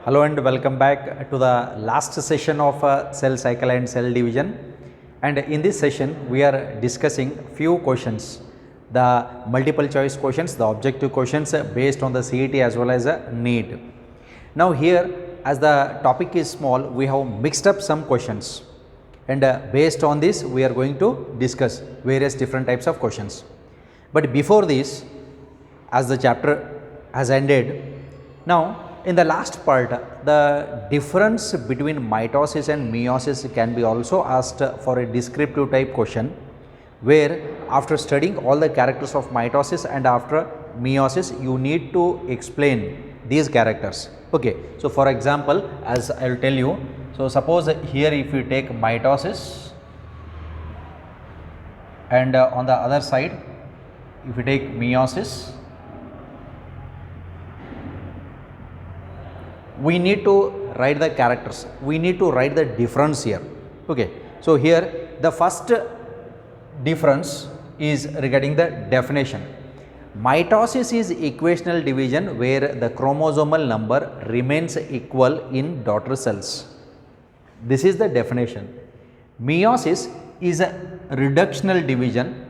Hello and welcome back to the last session of cell cycle and cell division. And in this session we are discussing few questions, the multiple choice questions, the objective questions based on the CET as well as NEET. Now here, as the topic is small, we have mixed up some questions, and based on this we are going to discuss various different types of questions. But before this, as the chapter has ended, now in the last part, the difference between mitosis and meiosis can be also asked for a descriptive type question, where after studying all the characters of mitosis and after meiosis, you need to explain these characters. Okay. So, for example, as I will tell you, so suppose here if you take mitosis, and on the other side if you take meiosis, we need to write the characters, we need to write the difference here. Okay. So, here the first difference is regarding the definition. Mitosis is equational division where the chromosomal number remains equal in daughter cells. This is the definition. Meiosis is a reductional division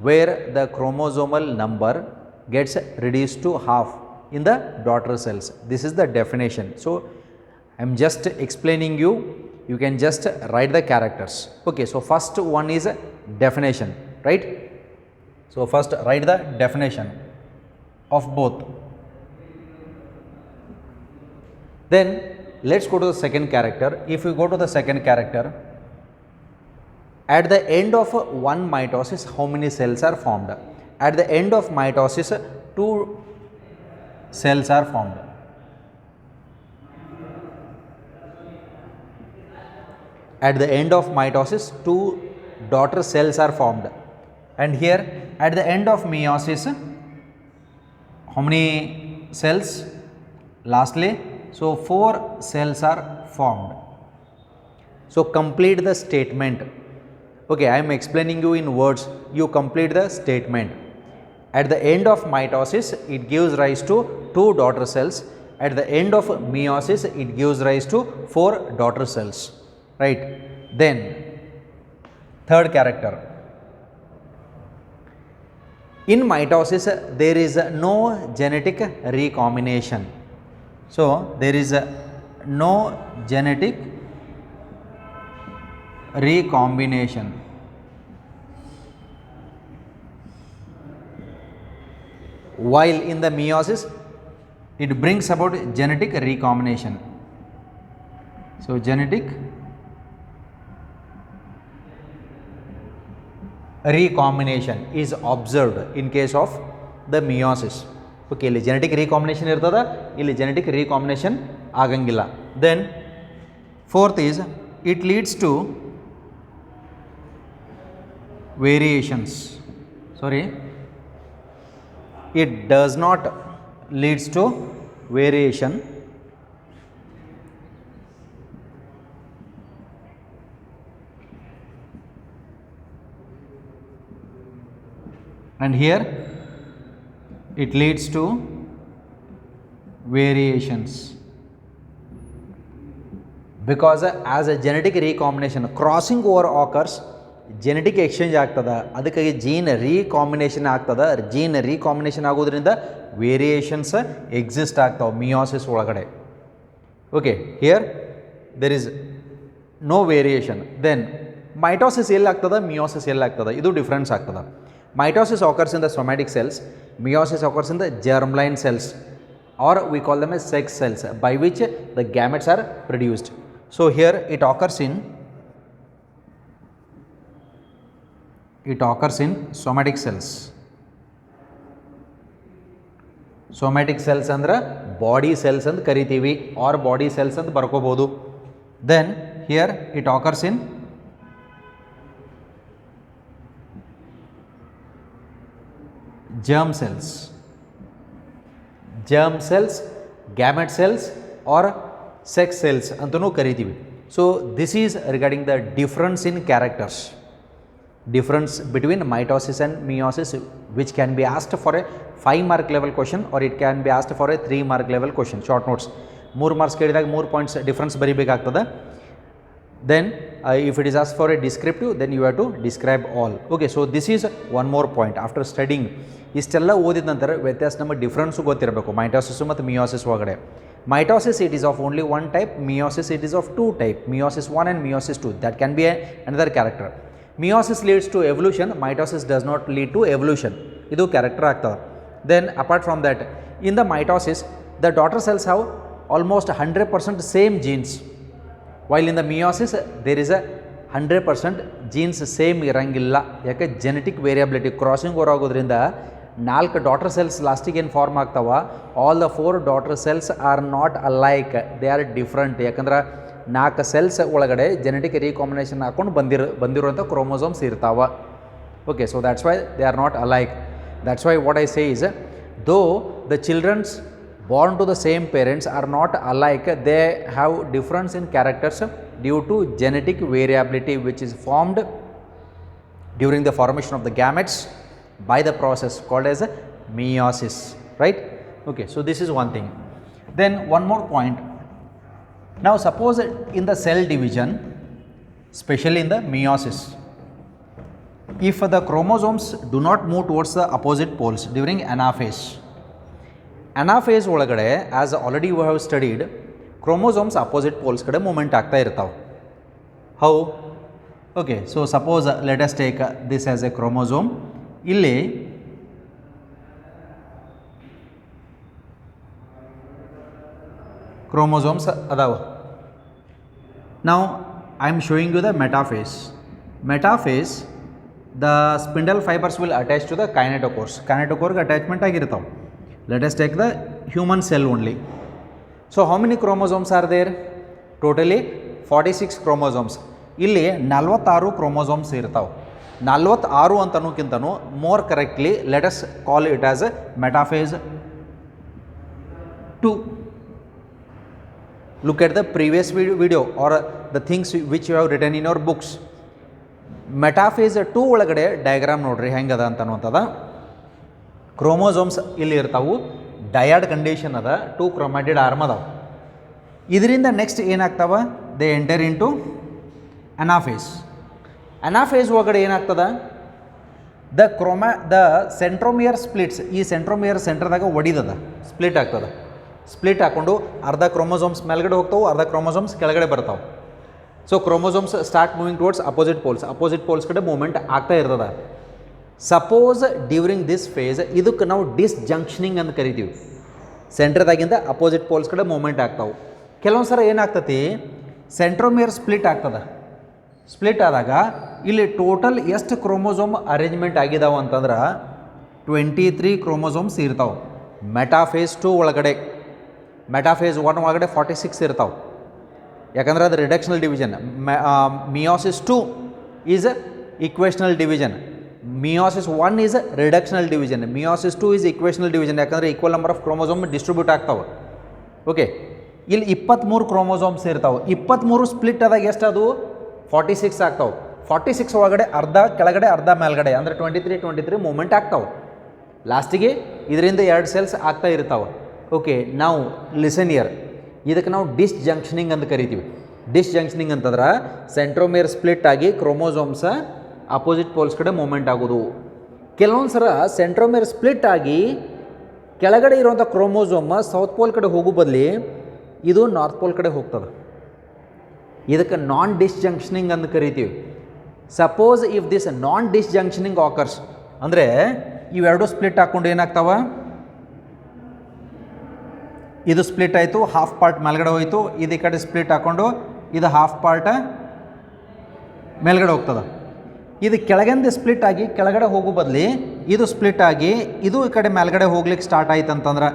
where the chromosomal number gets reduced to half in the daughter cells. This is the definition. So, I am just explaining you, you can just write the characters. Okay. So, first one is a definition, right. So, first write the definition of both. Then let us go to the second character. If you go to the second character, at the end of one mitosis, how many cells are formed? At the end of mitosis, two cells are formed. At the end of mitosis, two daughter cells are formed. And here at the end of meiosis, how many cells? Lastly, so 4 cells are formed. So, complete the statement. Okay, I am explaining you in words, you complete the statement. At the end of mitosis, it gives rise to 2 daughter cells. At the end of meiosis, it gives rise to 4 daughter cells, right. Then third character. In mitosis, there is no genetic recombination. So, there is no genetic recombination. While in the meiosis, it brings about genetic recombination. So, genetic recombination is observed in case of the meiosis. Okay, ಇಲ್ಲಿ genetic recombination ಇರ್ತದ, ಇಲ್ಲಿ genetic recombination ಆಗಂಗಿಲ್ಲ. Then fourth is, it leads to variations. Sorry, it does not leads to variation. And here it leads to variations, because as a genetic recombination, crossing over occurs, genetic exchange ಆಗ್ತದ, ಅದಕ್ಕಾಗಿ gene recombination ಆಗ್ತದ, gene recombination ಆಗೋದ್ರಿಂದ variations exist ಆಗ್ತಾವ meiosis ಒಳಗಡೆ. Okay, here there is no variation. Then mitosis ಎಲ್ಲಿ ಆಗ್ತದ, meiosis ಎಲ್ಲಿ ಆಗ್ತದ, ಇದು ಡಿಫರೆನ್ಸ್ ಆಗ್ತದ. Mitosis occurs in the somatic cells, meiosis occurs in the germline cells, or we call them as sex cells, by which the gametes are produced. So, here it occurs in somatic cells. Somatic cells andre body cells and ಕರಿತೀವಿ, or body cells ಅಂತ ಬರ್ಕೋಬಹುದು. Then here it occurs in germ cells, gamete cells or sex cells ಅಂತನೂ ಕರಿತೀವಿ. So, this is regarding the difference in characters. difference between mitosis and meiosis, which can be asked for a 5 mark level question or it can be asked for a 3 mark level question, short notes. 3 marks ಕೇಳಿದಾಗ 3 points difference ಬರೀಬೇಕಾಗ್ತದೆ. Then if it is asked for a descriptive, then you have to describe all. Okay, so this is one more point. After studying ಇಷ್ಟೆಲ್ಲ ಓದಿದ ನಂತರ ವ್ಯತ್ಯಾಸ ನಮ್ಮ difference ಗೊತ್ತಿರಬೇಕು mitosis ಮತ್ತು meiosis ಒಳಗಡೆ. Mitosis it is of only one type, meiosis it is of two type, meiosis 1 and meiosis 2. That can be another character. Meiosis leads to evolution, mitosis does not lead to evolution. ಇದು character ಆಗ್ತದೆ. Then apart from that, in the mitosis the daughter cells have almost 100% same genes, while in the meiosis there is a 100% genes same ಇರಂಗಿಲ್ಲ. ಯಾಕೆ? Genetic variability, crossing over ಆಗೋದ್ರಿಂದ 4 daughter cells ಲಾಸ್ಟಿಗೆ ಏನು form ಆಗ್ತಾವ, all the 4 daughter cells R not alike, they are different. ಯಾಕಂದ್ರೆ 4 cells ಒಳಗಡೆ genetic recombination ಹಾಕೊಂಡು ಬಂದಿರುವಂಥ ಕ್ರೋಮೋಸೋಮ್ಸ್ ಇರ್ತಾವ. Okay, so that's why they are not alike. That's why what I say is, though the childrens born to the same parents are not alike, they have difference in characters due to genetic variability which is formed during the formation of the gametes by the process called as meiosis, right? Okay, so this is one thing. Then one more point. Now suppose in the cell division, especially in the meiosis, if the chromosomes do not move towards the opposite poles during anaphase, anaphase ಒಳಗಡೆ as already you have studied, chromosomes opposite poles ಕಡೆ movement ಆಗ್ತಾ ಇರ್ತಾವೆ. How? Okay, so suppose let us take this as a chromosome. ಇಲ್ಲಿ chromosomes ಅದಾವ. ನಾವು I am showing you the metaphase. Metaphase the spindle fibres will attach to the kinetochores. ಕೈನೆಟೋಕೋರ್ಗೆ attachment ಆಗಿರ್ತಾವೆ. Let us take the human cell only. So how many chromosomes are there? Totally 46 chromosomes. ಇಲ್ಲಿ 46 chromosomes ಇರ್ತಾವೆ. 46 ಅಂತನೂಕ್ಕಿಂತನೂ more correctly let us call it as a metaphase 2. Look at the previous video or the things which you have written in your books. Metaphase 2 ಒಳಗಡೆ diagram ನೋಡ್ರಿ ಹೆಂಗದ ಅಂತನ್ನುವಂಥದ್ದು. Chromosomes ಇಲ್ಲಿ ಇರ್ತಾವು, ಡಯಾಡ್ condition ಅದ, 2 ಕ್ರೋಮ್ಯಾಟಿಡ್ arm ಅದಾವ. ಇದರಿಂದ ನೆಕ್ಸ್ಟ್ ಏನಾಗ್ತಾವ, they enter into anaphase. Anaphase ಒಳಗಡೆ ಏನಾಗ್ತದ, ದ ಸೆಂಟ್ರೋಮಿಯರ್ ಸ್ಪ್ಲಿಟ್ಸ್. ಈ ಸೆಂಟ್ರೋಮಿಯರ್ ಸೆಂಟರ್ದಾಗ ಒಡಿದದ, ಸ್ಪ್ಲಿಟ್ ಆಗ್ತದೆ. ಸ್ಪ್ಲಿಟ್ ಹಾಕ್ಕೊಂಡು ಅರ್ಧ ಕ್ರೋಮೋಸೋಮ್ಸ್ ಮೇಲ್ಗಡೆ ಹೋಗ್ತಾವೆ, ಅರ್ಧ ಕ್ರೋಮೋಸೋಮ್ಸ್ ಕೆಳಗಡೆ ಬರ್ತಾವೆ. So chromosomes start moving towards opposite poles. Opposite poles ಕಡೆ ಮೂವ್ಮೆಂಟ್ ಆಗ್ತಾ ಇರ್ತದೆ. ಸಪೋಸ್ ಡ್ಯೂರಿಂಗ್ ದಿಸ್ ಫೇಸ್ ಇದಕ್ಕೆ ನಾವು ಡಿಸ್ಜಂಕ್ಷನಿಂಗ್ ಅಂತ ಕರಿತೀವಿ. ಸೆಂಟ್ರದಾಗಿಂದ ಅಪೋಸಿಟ್ ಪೋಲ್ಸ್ ಕಡೆ ಮೂವ್ಮೆಂಟ್ ಆಗ್ತಾವೆ. ಕೆಲವೊಂದು ಸಲ ಏನಾಗ್ತತಿ, ಸೆಂಟ್ರೋಮಿಯರ್ ಸ್ಪ್ಲಿಟ್ ಆಗ್ತದೆ. ಸ್ಪ್ಲಿಟ್ ಆದಾಗ ಇಲ್ಲಿ ಟೋಟಲ್ ಎಷ್ಟು ಕ್ರೋಮೋಸೋಮ್ ಅರೇಂಜ್ಮೆಂಟ್ ಆಗಿದಾವೆ ಅಂತಂದ್ರೆ 23 ಕ್ರೋಮೋಸೋಮ್ಸ್ ಇರ್ತಾವೆ ಮೆಟಾಫೇಸ್ 2 ಒಳಗಡೆ. ಮೆಟಾಫೇಸ್ 1 ಒಳಗಡೆ 46 ಇರ್ತಾವೆ. ಯಾಕಂದ್ರೆ ಅದು reductional division. Meiosis 2 is equational division. Meiosis 1 is reductional division. Meiosis 2 is equational division. ಯಾಕಂದರೆ equal number of chromosome distribute ಆಗ್ತಾವೆ. ಓಕೆ, ಇಲ್ಲಿ 23 ಕ್ರೋಮೋಸೋಮ್ಸ್ ಇರ್ತಾವೆ. 23 ಸ್ಪ್ಲಿಟ್ ಆದಾಗ ಎಷ್ಟು ಅದು 46 ಆಗ್ತಾವೆ. 46 ಒಳಗಡೆ ಅರ್ಧ ಕೆಳಗಡೆ ಅರ್ಧ ಮೇಲ್ಗಡೆ ಅಂದರೆ 23 ಮೂಮೆಂಟ್ ಆಗ್ತಾವೆ. ಲಾಸ್ಟಿಗೆ ಇದರಿಂದ 2 ಸೆಲ್ಸ್ ಆಗ್ತಾ ಇರ್ತಾವೆ. ಓಕೆ, ನಾವು ಲಿಸನ್ ಇಯರ್, ಇದಕ್ಕೆ ನಾವು ಡಿಸ್ಜಂಕ್ಷನಿಂಗ್ ಅಂತ ಕರಿತೀವಿ. ಡಿಸ್ಜಂಕ್ಷನಿಂಗ್ ಅಂತಂದ್ರೆ ಸೆಂಟ್ರೋಮಿಯರ್ ಸ್ಪ್ಲಿಟ್ ಆಗಿ ಕ್ರೋಮೋಸೋಮ್ಸ್ ಅಪೋಸಿಟ್ ಪೋಲ್ಸ್ ಕಡೆ ಮೂಮೆಂಟ್ ಆಗೋದು. ಕೆಲವೊಂದು ಸಲ ಸೆಂಟ್ರೋಮಿಯರ್ ಸ್ಪ್ಲಿಟ್ ಆಗಿ ಕೆಳಗಡೆ ಇರುವಂಥ ಕ್ರೋಮೋಸೋಮ್ ಸೌತ್ ಪೋಲ್ ಕಡೆ ಹೋಗೋ ಬದಲಿ ಇದು ನಾರ್ತ್ ಪೋಲ್ ಕಡೆ ಹೋಗ್ತದೆ. ಇದಕ್ಕೆ ನಾನ್ ಡಿಸ್ಜಂಕ್ಷನಿಂಗ್ ಅಂತ ಕರಿತೀವಿ. Suppose if this non disjunctioning occurs ಅಂದರೆ ಇವೆರಡು ಸ್ಪ್ಲಿಟ್ ಹಾಕ್ಕೊಂಡು ಏನಾಗ್ತಾವ, ಇದು ಸ್ಪ್ಲಿಟ್ ಆಯಿತು, ಹಾಫ್ ಪಾರ್ಟ್ ಮೇಲ್ಗಡೆ ಹೋಯಿತು, ಇದು ಈ ಕಡೆ ಸ್ಪ್ಲಿಟ್ ಹಾಕ್ಕೊಂಡು ಇದು ಹಾಫ್ ಪಾರ್ಟ ಮೇಲ್ಗಡೆ ಹೋಗ್ತದೆ. ಇದು ಕೆಳಗಿಂದ ಸ್ಪ್ಲಿಟ್ ಆಗಿ ಕೆಳಗಡೆ ಹೋಗೋ ಬದಲಿ ಇದು ಸ್ಪ್ಲಿಟ್ ಆಗಿ ಇದು ಈ ಕಡೆ ಮೇಲ್ಗಡೆ ಹೋಗ್ಲಿಕ್ಕೆ ಸ್ಟಾರ್ಟ್ ಆಯ್ತು ಅಂತಂದ್ರೆ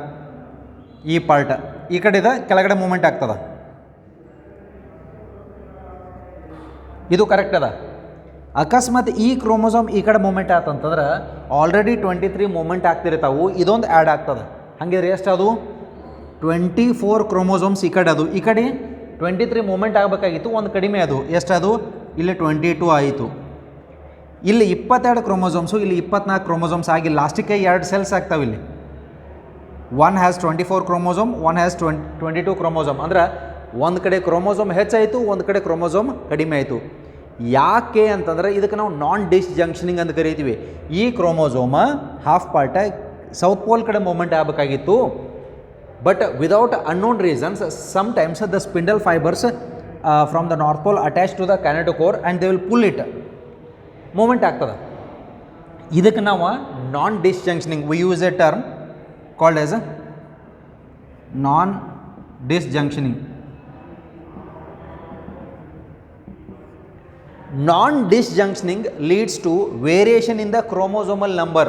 ಈ ಪಾರ್ಟ್ ಈ ಕಡೆದ ಕೆಳಗಡೆ ಮೂಮೆಂಟ್ ಆಗ್ತದೆ. ಇದು ಕರೆಕ್ಟ್ ಅದ. ಅಕಸ್ಮಾತ್ ಈ ಕ್ರೋಮೋಸೋಮ್ ಈ ಕಡೆ ಮೂಮೆಂಟ್ ಆತಂತಂದ್ರೆ ಆಲ್ರೆಡಿ 23 ಮೂಮೆಂಟ್ ಆಗ್ತಿರ್ತಾವು, ಇದೊಂದು ಆ್ಯಡ್ ಆಗ್ತದೆ. ಹಾಗಿದ್ರೆ ಎಷ್ಟು ಅದು 24 ಕ್ರೋಮೋಸೋಮ್ಸ್ ಈ ಕಡೆ ಅದು, ಈ ಕಡೆ 23 ಮೂಮೆಂಟ್ ಆಗಬೇಕಾಗಿತ್ತು, ಒಂದು ಕಡಿಮೆ ಅದು. ಎಷ್ಟು ಅದು ಇಲ್ಲಿ 22 ಆಯಿತು. ಇಲ್ಲಿ 22 ಕ್ರೋಮೋಸೋಮ್ಸು, ಇಲ್ಲಿ 24 ಕ್ರೋಮೋಸೋಮ್ಸ್ ಆಗಿ ಲಾಸ್ಟಿಗೆ 2 ಸೆಲ್ಸ್ ಆಗ್ತಾವೆ. ಇಲ್ಲಿ one has 24 chromosome, one has 22 chromosome. ಅಂದ್ರೆ ಒಂದು ಕಡೆ ಕ್ರೋಮೋಸೋಮ್ ಹೆಚ್ಚಾಯಿತು, ಒಂದು ಕಡೆ ಕ್ರೋಮೋಸೋಮ್ ಕಡಿಮೆ ಆಯಿತು. ಯಾಕೆ ಅಂತಂದ್ರೆ ಇದಕ್ಕೆ ನಾವು ನಾನ್ ಡಿಸ್ಜಂಕ್ಷನಿಂಗ್ ಅಂತ ಕರಿತೀವಿ. ಈ chromosome half part south pole ಕಡೆ ಮೂವ್ಮೆಂಟ್ ಆಗಬೇಕಾಗಿತ್ತು, but without unknown reasons sometimes the spindle fibres from the north pole attach to the kinetochore and they will pull it, movement ಆಗ್ತದೆ. ಇದಕ್ಕೆ ನಾವು non disjunctioning, we use a term called as a non-disjunctioning. Non-disjunctioning leads to variation in the chromosomal number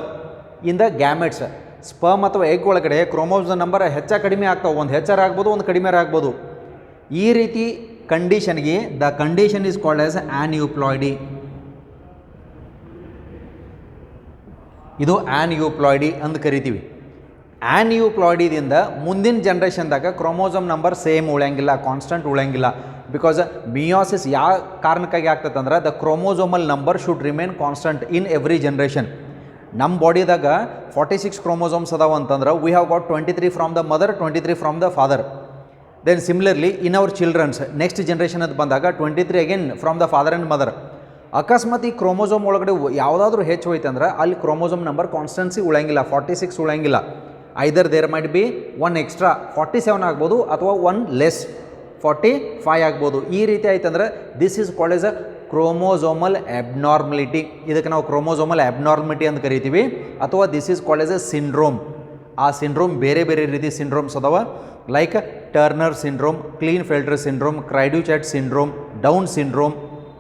in the gametes. Sperm ಅಥವಾ egg ಒಳಗಡೆ chromosome number ಹೆಚ್ಚ ಕಡಿಮೆ ಆಗ್ತಾವೆ, ಒಂದು ಹೆಚ್ಚಾರ ಆಗ್ಬೋದು, ಒಂದು ಕಡಿಮೆ ಆಗ್ಬೋದು. ಈ ರೀತಿ ಕಂಡೀಷನ್ಗೆ the condition is called as aneuploidy. ಇದು ಆನ್ಯೂಪ್ಲಾಯ್ಡಿ ಅಂತ ಕರಿತೀವಿ. ಆನ್ಯೂಪ್ಲಾಯ್ಡಿದಿಂದ ಮುಂದಿನ ಜನ್ರೇಷನ್ದಾಗ ಕ್ರೋಮೋಸೋಮ್ ನಂಬರ್ ಸೇಮ್ ಉಳಿಯಂಗಿಲ್ಲ, ಕಾನ್ಸ್ಟೆಂಟ್ ಉಳಿಯಂಗಿಲ್ಲ. ಬಿಕಾಸ್ ಮಿಯೋಸಿಸ್ ಯಾವ ಕಾರಣಕ್ಕಾಗಿ ಆಗ್ತದೆ ಅಂದ್ರೆ the chromosomal number should remain constant in every generation. ನಮ್ಮ ಬಾಡಿದಾಗ 46 ಕ್ರೋಮೋಸೋಮ್ಸ್ ಅದಾವ ಅಂತಂದ್ರೆ we have got 23 from the mother, 23 from the father. Then similarly in our childrens next generation ಅದು ಬಂದಾಗ 23 again from the father and mother. ಅಕಸ್ಮಾತ್ ಈ chromosome ಒಳಗಡೆ ಯಾವುದಾದ್ರೂ ಹೆಚ್ಚು ಹೋಯ್ತಂದ್ರೆ ಅಲ್ಲಿ ಕ್ರೋಮೋಸೋಮ್ ನಂಬರ್ ಕಾನ್ಸ್ಟೆನ್ಸಿ ಉಳಿಯಂಗಿಲ್ಲ, 46 ಉಳಿಯಂಗಿಲ್ಲ. Either there might be one extra 47 ಆಗ್ಬೋದು ಅಥವಾ ಒನ್ ಲೆಸ್ 45 ಆಗ್ಬೋದು. ಈ ರೀತಿ ಆಯ್ತಂದ್ರೆ this is called as a chromosomal abnormality. ಇದಕ್ಕೆ ನಾವು ಕ್ರೋಮೋಸೋಮಲ್ ಅಬ್ನಾರ್ಮಲಿಟಿ ಅಂತ ಕರಿತೀವಿ, ಅಥವಾ this is called as a syndrome. ಆ ಸಿಂಡ್ರೋಮ್ ಬೇರೆ ಬೇರೆ ರೀತಿ ಸಿಂಡ್ರೋಮ್ಸ್ ಅದಾವ, like Turner syndrome, Klinefelter syndrome, cri du chat syndrome, Down syndrome.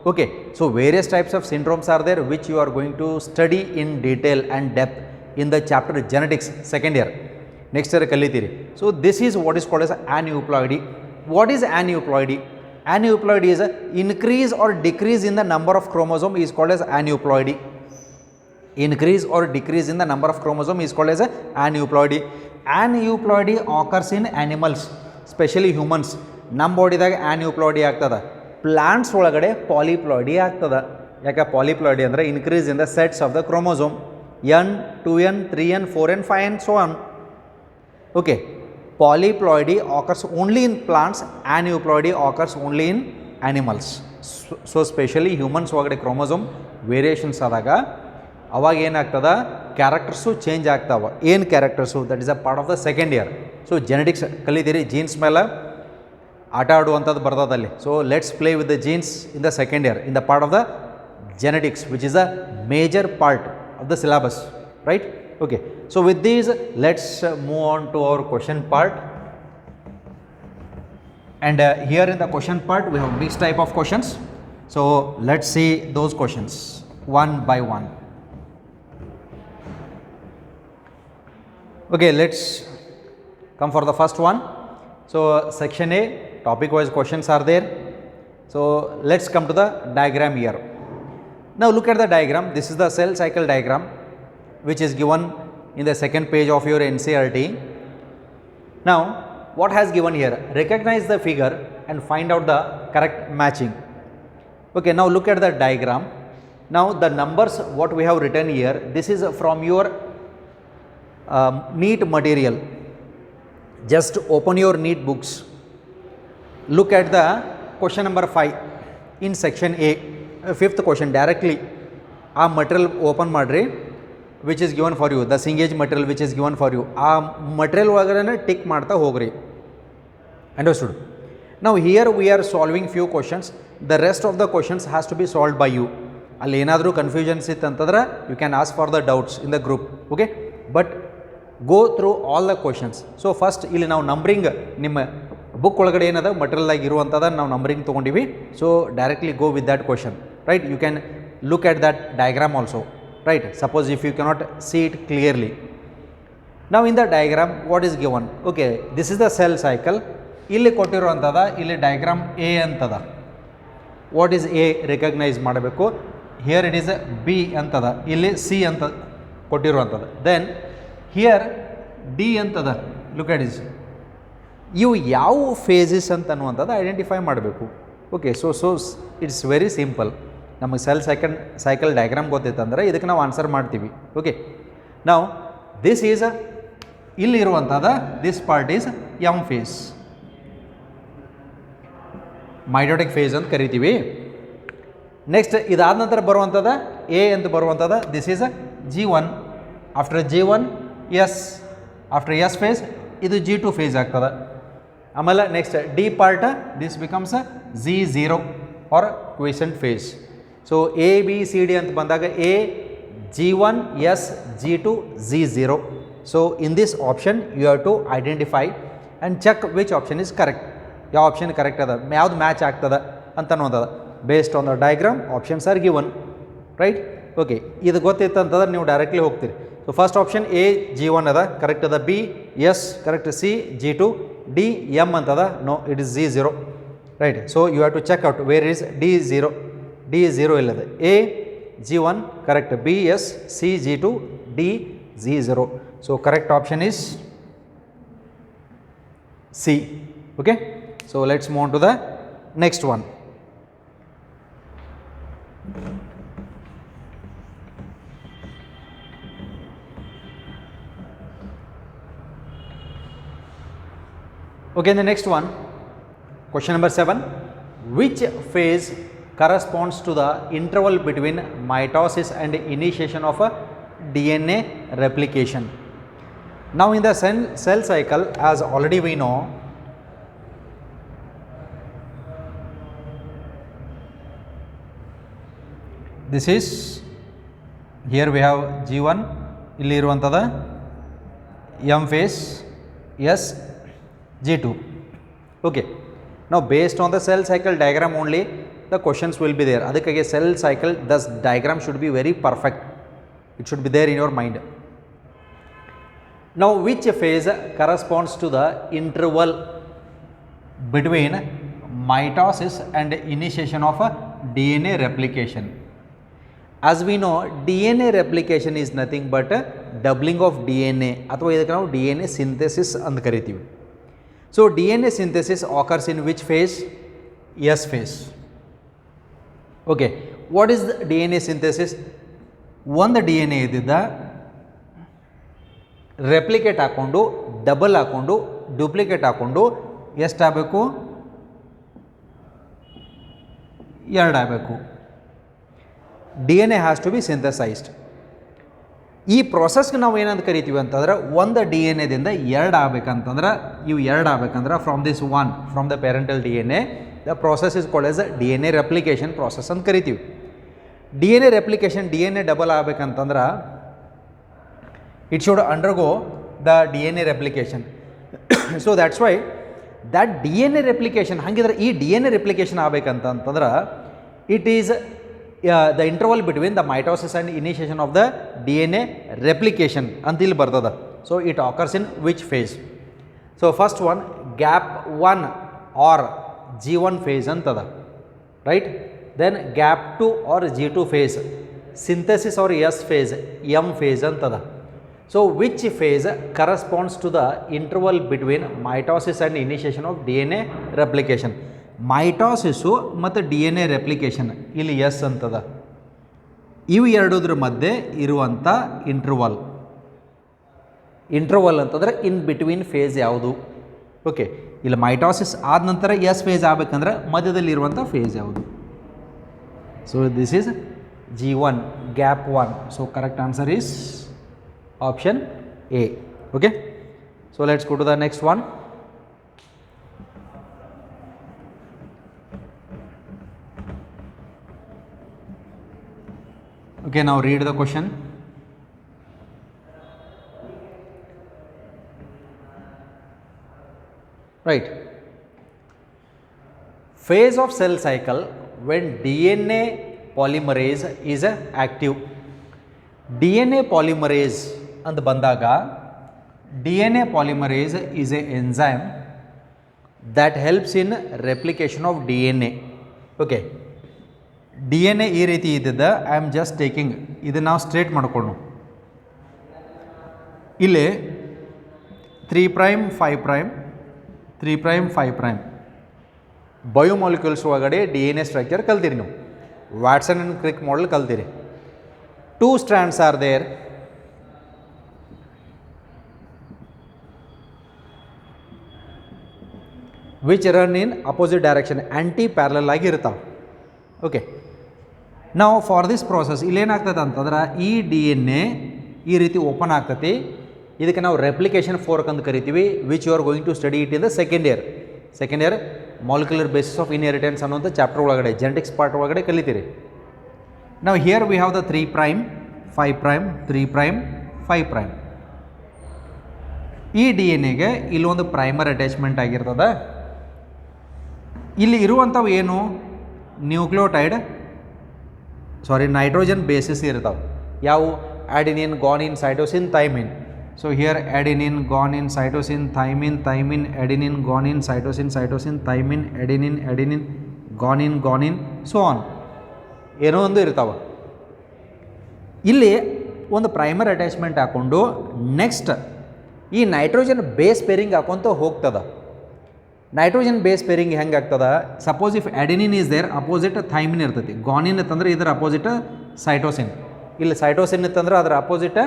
Okay, so various types of syndromes are there which you are going to study in detail and depth in the chapter genetics second year. Next year ಕಲಿತೀರಿ. So this is what is called as aneuploidy. What is aneuploidy? Aneuploidy is a increase or decrease in the number of chromosome is called as aneuploidy. Increase or decrease in the number of chromosome is called as aneuploidy. Aneuploidy occurs in animals, especially humans. ನಮ್ಮ ಬಾಡಿದಾಗ aneuploidy ಆಗ್ತದೆ. Plants ಒಳಗಡೆ polyploidy ಆಗ್ತದೆ. ಯಾಕೆ polyploidy ಅಂದರೆ increase in the sets of the chromosome N, 2N, 3N, 4N, 5N, so on. Okay, polyploidy occurs only in plants, aneuploidy occurs only in animals. So specially humans ಒಳಗಡೆ chromosome variations ಆದಾಗ ಅವಾಗ ಏನಾಗ್ತದೆ, characters change ಆಗ್ತಾವೆ. ಏನು characters? That is a part of the second year. So genetics ಕಲಿತೀರಿ, genes ಮೇಲೆ ಆಟ ಆಡುವಂಥದ್ದು ಬರ್ತದಲ್ಲಿ. So let's play with the genes in the second year in the part of the genetics, which is a major part of the syllabus, right? Okay, so with these let's move on to our question part. And here in the question part we have mixed type of questions, so let's see those questions one by one. Okay, let's come for the first one. So section A, topic wise questions are there. So let's come to the diagram here. Now look at the diagram. This is the cell cycle diagram which is given in the second page of your NCERT. Now what has given here? Recognize the figure and find out the correct matching. Okay, now look at the diagram. Now the numbers what we have written here, this is from your NEET material. Just open your NEET books. Look at the question number 5 in section A. Fifth question directly ಆ material open ಮಾಡಿರಿ, which is given for you, the ಸಿಂಗೇಜ್ material which is given for you. ಆ material ಒಳಗಡೆ tick ಮಾಡ್ತಾ ಹೋಗ್ರಿ. Understood? ನಾವು here we are solving few questions, the rest of the questions has to be solve by you. ಅಲ್ಲಿ ಏನಾದರೂ confusions ಇತ್ತು ಅಂತಂದ್ರೆ you can ask for the doubts in the group. Okay, but go through all the questions. So first ಇಲ್ಲಿ ನಾವು numbering ನಿಮ್ಮ book ಒಳಗಡೆ ಏನದ ಮಟೀರಿಯಲ್ದಾಗ ಇರುವಂಥದ್ದು ನಾವು ನಂಬರಿಂಗ್ ತೊಗೊಂಡಿವಿ. So directly go with that question, right? You can look at that diagram also, right? Suppose if you cannot see it clearly. Now in the diagram what is given? Okay, this is the cell cycle. ಇಲ್ಲಿ ಕೊಟ್ಟಿರುವಂಥದ್ದು, ಇಲ್ಲಿ diagram A ಅಂತದ. What is A? Recognise ಮಾಡಬೇಕು. Here it is B ಅಂತದ, ಇಲ್ಲಿ C ಅಂತ ಕೊಟ್ಟಿರುವಂಥದ್ದು. Then here D ಅಂತದ. ಲುಕ್ ಅಟ್ ಇಸ್, ಇವು ಯಾವ ಫೇಸಸ್ ಅಂತ ಅನ್ನುವಂಥದ್ದು ಐಡೆಂಟಿಫೈ ಮಾಡಬೇಕು. Okay, so it's very simple. ನಮಗೆ ಸೆಲ್ ಸೈಕಲ್ ಡಯಾಗ್ರಾಮ್ ಗೊತ್ತಿತ್ತಂದ್ರೆ ಇದಕ್ಕೆ ನಾವು ಆನ್ಸರ್ ಮಾಡ್ತೀವಿ. ಓಕೆ, ನಾವು ದಿಸ್ ಈಸ್ ಇಲ್ಲಿರುವಂಥದ್ದು this part is M phase, mitotic phase ಅಂತ ಕರಿತೀವಿ. ನೆಕ್ಸ್ಟ್ ಇದಾದ ನಂತರ ಬರುವಂಥದ್ದು ಎ ಅಂತ ಬರುವಂಥದ್ದು this is G1. After G1 S, after S phase ಇದು G2 ಫೇಸ್ ಆಗ್ತದೆ. ಆಮೇಲೆ next D part this becomes Z0 or quiescent phase. So A B C D ಅಂತ ಬಂದಾಗ A G1 S G2 Z0. So in this option you have to identify and check which option is correct, ಯಾವ option correct ಅದ, ಯಾವ್ದು match ಆಗ್ತದೆ ಅಂತ ಅನ್ನೋದದ. Based on the diagram options are given, right. Okay, ಇದು ಗೊತ್ತಿತ್ತು ಅಂತಂದ್ರೆ ನೀವು ಡೈರೆಕ್ಟ್ಲಿ ಹೋಗ್ತೀರಿ. So first option A G1 ಅದ, ಕರೆಕ್ಟ್ ಅದ. B S correct, C G2, D M ಅಂತದ, no it is Z0, right. So you have to check out where is D0, D0 ಇಲ್ಲದೆ. A G1 correct, B S, C G2, D Z0. So correct option is C. Okay, so let's move on to the next one. Okay, the next one, question number 7. Which phase corresponds to the interval between mitosis and initiation of a DNA replication? Now in the cell cycle, as already we know, this is, here we have G1, ಇಲ್ಲಿ ಇರುವಂಥದ್ದು M phase, S G2. Okay, now based on the cell cycle diagram only the questions will be there. ಅದಕ್ಕಾಗಿ cell cycle thus diagram should be very perfect, it should be there in your mind. Now which phase corresponds to the interval between mitosis and initiation of a DNA replication? As we know, DNA replication is nothing but a doubling of DNA, ಅಥವಾ ಇದಕ್ಕೆ ನಾವು DNA synthesis ಅಂತ ಕರಿತೀವಿ. So DNA synthesis occurs in which phase? S phase. Okay, what is the DNA synthesis? ಒಂದು DNA ಇದ್ದಿದ್ದ replicate ಹಾಕ್ಕೊಂಡು double ಹಾಕ್ಕೊಂಡು duplicate ಹಾಕ್ಕೊಂಡು ಎಷ್ಟಾಗಬೇಕು? 2 ಆಗಬೇಕು. DNA has to be synthesized. ಈ ಪ್ರಾಸೆಸ್ಗೆ ನಾವು ಏನಂತ ಕರಿತೀವಿ ಅಂತಂದ್ರೆ, ಒಂದು DNA ದಿಂದ 2 ಆಗಬೇಕಂತಂದ್ರೆ, ಇವು 2 ಆಗಬೇಕಂದ್ರೆ from this one, from the parental DNA, the process is called as DNA replication process ಅಂತ ಕರಿತೀವಿ. DNA ರೆಪ್ಲಿಕೇಶನ್, DNA ಡಬಲ್ ಆಗಬೇಕಂತಂದ್ರೆ it should undergo the DNA replication. So that's why that DNA replication, ಹಂಗಿದ್ರೆ ಈ DNA replication ಆಗಬೇಕಂತಂದ್ರೆ it is the interval between the mitosis and initiation of the DNA replication ಅಂತ ಇಲ್ಲಿ ಬರ್ತದ. So it occurs in which phase? So first one, gap 1 or G1 phase ಅಂತದ, right? Then gap 2 or G2 phase, synthesis or S phase, M phase ಅಂತದ. So which phase corresponds to the interval between mitosis and initiation of DNA replication? ಮೈಟೋಸಿಸು ಮತ್ತು DNA replication ಇಲ್ಲಿ S ಅಂತದ. ಇವು ಎರಡೂದ್ರ ಮಧ್ಯೆ ಇರುವಂಥ interval ಅಂತಂದ್ರೆ in between phase ಯಾವುದು? Okay, ಇಲ್ಲಿ ಮೈಟೋಸಿಸ್ ಆದ ನಂತರ ಎಸ್ ಫೇಸ್ ಆಗಬೇಕಂದ್ರೆ ಮಧ್ಯದಲ್ಲಿರುವಂಥ ಫೇಸ್ ಯಾವುದು? So this is G1, gap 1. So correct answer is option A. Okay, so let's go to the next one. Okay, now read the question. Right. Phase of cell cycle when DNA polymerase is active. DNA polymerase and bandaga, DNA polymerase is a enzyme that helps in replication of DNA. Okay. DNA ಈ ರೀತಿ ಇದ್ದಿದ್ದ, I am just taking ಇದನ್ನು ನಾವು straight ಮಾಡಿಕೊಂಡು ಇಲ್ಲಿ 3 prime 5 prime 3 prime 5 prime biomolecules ಒಳಗಡೆ DNA structure ಕಲ್ತೀರಿ ನೀವು, ವ್ಯಾಟ್ಸನ್ ಆ್ಯಂಡ್ ಕ್ರಿಕ್ ಮಾಡೆಲ್ ಕಲ್ತೀರಿ. 2 strands are there, which run in opposite direction antiparallel ಆಗಿ ಇರ್ತಾವೆ. ಓಕೆ, ನಾವು ಫಾರ್ ದಿಸ್ ಪ್ರಾಸೆಸ್ ಇಲ್ಲೇನಾಗ್ತದೆ ಅಂತಂದ್ರೆ ಈ ಡಿ ಎನ್ ಎ ಈ ರೀತಿ ಓಪನ್ ಆಗ್ತತಿ. ಇದಕ್ಕೆ ನಾವು ರೆಪ್ಲಿಕೇಶನ್ ಫೋರ್ಕ್ ಅಂತ ಕರಿತೀವಿ, which you are going to study it in the second year molecular basis of inheritance ಅನ್ನೋಂಥ ಚಾಪ್ಟರ್ ಒಳಗಡೆ ಜೆನೆಟಿಕ್ಸ್ ಪಾರ್ಟ್ ಒಳಗಡೆ ಕಲಿತೀರಿ. ನಾವು here we have the 3 prime 5 prime 3 prime 5 prime. ಈ ಡಿ ಎನ್ ಎಗೆ ಇಲ್ಲೊಂದು ಪ್ರೈಮರ್ ಅಟ್ಯಾಚ್ಮೆಂಟ್ ಆಗಿರ್ತದೆ. ಇಲ್ಲಿ ಇರುವಂಥವು ಏನು ನ್ಯೂಕ್ಲಿಯೋಟೈಡ್ ನೈಟ್ರೋಜನ್ ಬೇಸಿಸ್ ಇರ್ತಾವೆ. ಯಾವ adenine, guanine, cytosine, thymine. So here adenine, guanine, cytosine, thymine, adenine, guanine, cytosine, thymine, adenine, guanine, so on. ಏನೋ ಒಂದು ಇರ್ತಾವೆ. ಇಲ್ಲಿ ಒಂದು ಪ್ರೈಮರ್ ಅಟ್ಯಾಚ್ಮೆಂಟ್ ಹಾಕ್ಕೊಂಡು ನೆಕ್ಸ್ಟ್ ಈ ನೈಟ್ರೋಜನ್ ಬೇಸ್ ಪೇರಿಂಗ್ ಹಾಕೊಂತ ಹೋಗ್ತದೆ. ನೈಟ್ರೋಜನ್ ಬೇಸ್ ಪೇರಿಂಗ್ ಹೆಂಗೆ ಆಗ್ತದೆ? Suppose if adenine is there, opposite thymine ಇರ್ತೈತಿ. ಗಾನಿನ್ ಇತ್ತಂದ್ರೆ ಇದರ ಅಪೋಸಿಟ್ ಸೈಟೋಸಿನ್. ಇಲ್ಲಿ ಸೈಟೋಸಿನ್ ಇತ್ತಂದ್ರೆ ಅದರ ಅಪೋಸಿಟ್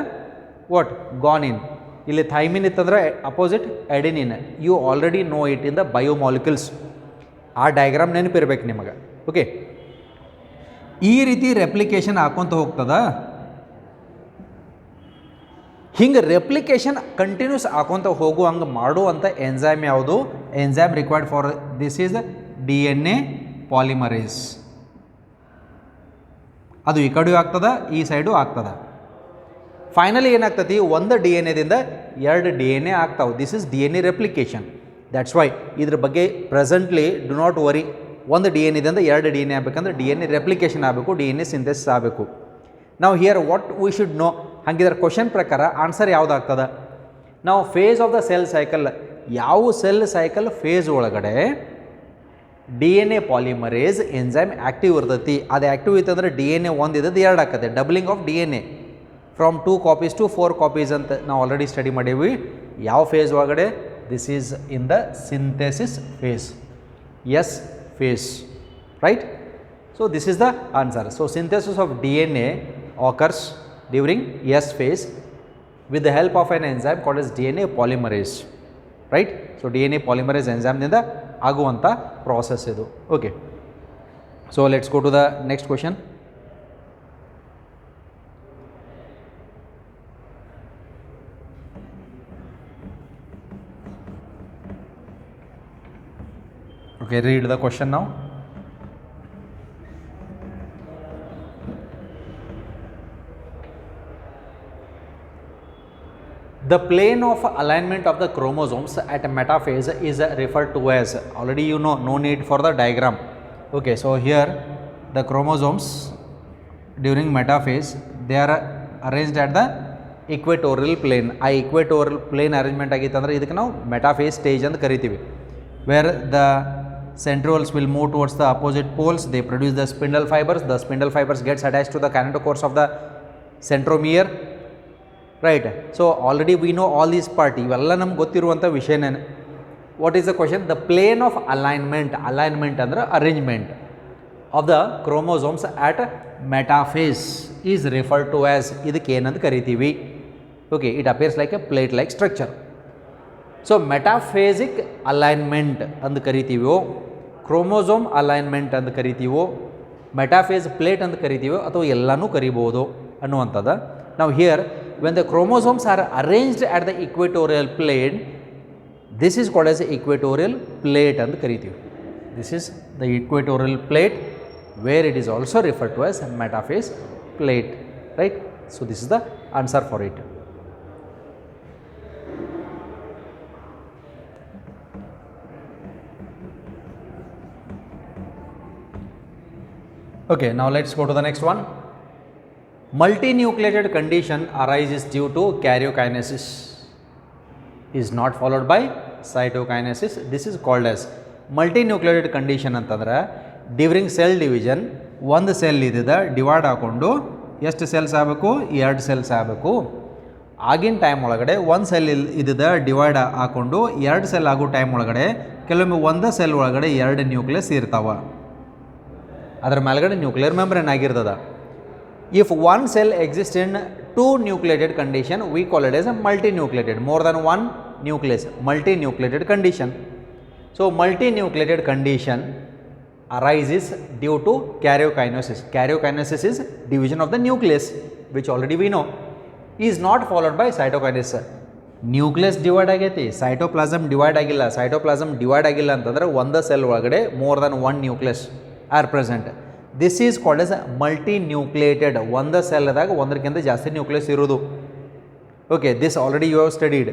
ವಾಟ್ ಗಾನಿನ್. ಇಲ್ಲಿ ಥೈಮಿನ್ ಇತ್ತಂದ್ರೆ opposite adenine. You already know it in the biomolecules. ಆ ಡಯಾಗ್ರಾಮ್ ನೆನಪಿರ್ಬೇಕು ನಿಮಗೆ. ಓಕೆ, ಈ ರೀತಿ ರೆಪ್ಲಿಕೇಶನ್ ಹಾಕೊಂತ ಹೋಗ್ತದ. ಹಿಂಗೆ ರೆಪ್ಲಿಕೇಶನ್ ಕಂಟಿನ್ಯೂಸ್ ಹಾಕೊಂತ ಹೋಗುವಂಗೆ ಮಾಡುವಂಥ ಎಂಜೈಮ್ ಯಾವುದು? Enzyme required for this is D N A polymerase. ಅದು ಈ ಕಡೆಯೂ ಆಗ್ತದೆ, ಈ ಸೈಡು ಆಗ್ತದೆ. ಫೈನಲಿ ಏನಾಗ್ತತಿ? ಒಂದು ಡಿ ಎನ್ ಎದಿಂದ 2 ಡಿ ಎನ್ ಎ ಆಗ್ತಾವೆ. This is D N A replication. That's why ಇದ್ರ ಬಗ್ಗೆ ಪ್ರೆಸೆಂಟ್ಲಿ ಡು ನಾಟ್ ವರಿ. ಒಂದು ಡಿ ಎನ್ ಎದಿಂದ 2 ಡಿ ಎನ್ ಎ ಆಗಬೇಕಂದ್ರೆ ಡಿ ಎನ್ ಎ ರೆಪ್ಲಿಕೇಶನ್ ಆಗಬೇಕು, ಡಿ ಎನ್ ಎ ಸಿಂಥೆಸಿಸ್ ಆಗಬೇಕು. ನಾವು here what we should no. ಹಾಗಿದ್ರೆ ಕ್ವಶನ್ ಪ್ರಕಾರ ಆನ್ಸರ್ ಯಾವುದಾಗ್ತದೆ? ನಾವು phase of the cell cycle, ಯಾವ ಸೆಲ್ ಸೈಕಲ್ ಫೇಸ್ ಒಳಗಡೆ D N A polymerase enzyme active ಇರ್ತೈತಿ. ಅದು ಆ್ಯಕ್ಟಿವ್ ಇತ್ತಂದ್ರೆ ಡಿ ಎನ್ ಎ 1 ಇದ್ದದ್ದು 2 ಆಗ್ತದೆ. Doubling of D N A from 2 copies to 4 copies ಅಂತ ನಾವು ಆಲ್ರೆಡಿ ಸ್ಟಡಿ ಮಾಡೀವಿ. ಯಾವ ಫೇಸ್ ಒಳಗಡೆ? This is in the synthesis phase, S phase, right? So this is the answer. So synthesis of D N A occurs during S phase with the help of an enzyme called as DNA polymerase, right? So DNA polymerase enzyme ನಿಂದ ಆಗುವಂಥ process ಇದು. Okay, so let's go to the next question. Okay, read the question now. The plane of alignment of the chromosomes at metaphase is referred to as, already you know, no need for the diagram. Okay, so here the chromosomes during metaphase, they are arranged at the equatorial plane. ಆ equatorial plane arrangement ಆಗಿತ್ತಂದ್ರೆ ಇದಕ್ಕೆ ನಾವು metaphase stage ಅಂತ ಕರಿತೀವಿ. Where the centrioles will move towards the opposite poles, they produce the spindle fibers. The spindle fibers gets attached to the kinetochores of the centromere. Right. So already we know all these part. ಇವೆಲ್ಲ ನಮ್ಗೆ ಗೊತ್ತಿರುವಂಥ ವಿಷಯನೇ. What is the question? The plane of alignment. Alignment ಅಂದ್ರೆ arrangement of the chromosomes at metaphase is referred to as, ಇದಕ್ಕೆ ಏನಂತ ಕರಿತೀವಿ? Okay, it appears like a plate like structure. So metaphasic alignment ಅಂತ ಕರಿತೀವೋ, ಕ್ರೋಮೋಸೋಮ್ ಅಲೈನ್ಮೆಂಟ್ ಅಂತ ಕರಿತೀವೋ, metaphase plate ಅಂತ ಕರಿತೀವೋ, ಅಥವಾ ಎಲ್ಲನೂ ಕರಿಬೋದು ಅನ್ನುವಂಥದ್ದು. ನಾವು here when the chromosomes are arranged at the equatorial plane, this is called as equatorial plate and karitivu. This is the equatorial plate where it is also referred to as metaphase plate, right? So this is the answer for it. Okay, now let's go to the next one. Multinucleated condition arises due to karyokinesis, is not followed by cytokinesis. This is called as multinucleated condition ಅಂತಂದ್ರೆ during cell division ಒಂದು cell ಇದ್ದಿದೆ divide ಹಾಕ್ಕೊಂಡು ಎಷ್ಟು cells ಆಗಬೇಕು? 2 cells ಆಗಬೇಕು. ಆಗಿನ time ಒಳಗಡೆ ಒಂದು cell ಇದ್ದಿದೆ divide ಹಾಕ್ಕೊಂಡು 2 ಸೆಲ್ ಆಗೋ ಟೈಮ್ ಒಳಗಡೆ ಕೆಲವೊಮ್ಮೆ ಒಂದು ಸೆಲ್ ಒಳಗಡೆ 2 ನ್ಯೂಕ್ಲಿಯಸ್ ಇರ್ತಾವೆ. ಅದರ ಮೇಲ್ಗಡೆ ನ್ಯೂಕ್ಲಿಯರ್ ಮೆಂಬ್ರೇನ್ ಆಗಿರ್ತದೆ. If one cell exists in 2 nucleated condition, we call it as a multinucleated. More than one nucleus, multinucleated condition. So multinucleated condition arises due to karyokinesis. Karyokinesis is division of the nucleus, which already we know, is not followed by cytokinesis. Nucleus divide ಆಗೈತಿ, cytoplasm divide ಆಗಿಲ್ಲ. Cytoplasm divide ಆಗಿಲ್ಲ ಅಂತಂದ್ರೆ ಒಂದು cell ಒಳಗಡೆ more than one nucleus are present. This is called as multinucleated. ಒಂದು ಸೆಲ್ದಾಗ ಒಂದಕ್ಕಿಂತ ಜಾಸ್ತಿ ನ್ಯೂಕ್ಲಿಯಸ್ ಇರೋದು. Okay, this already you have studied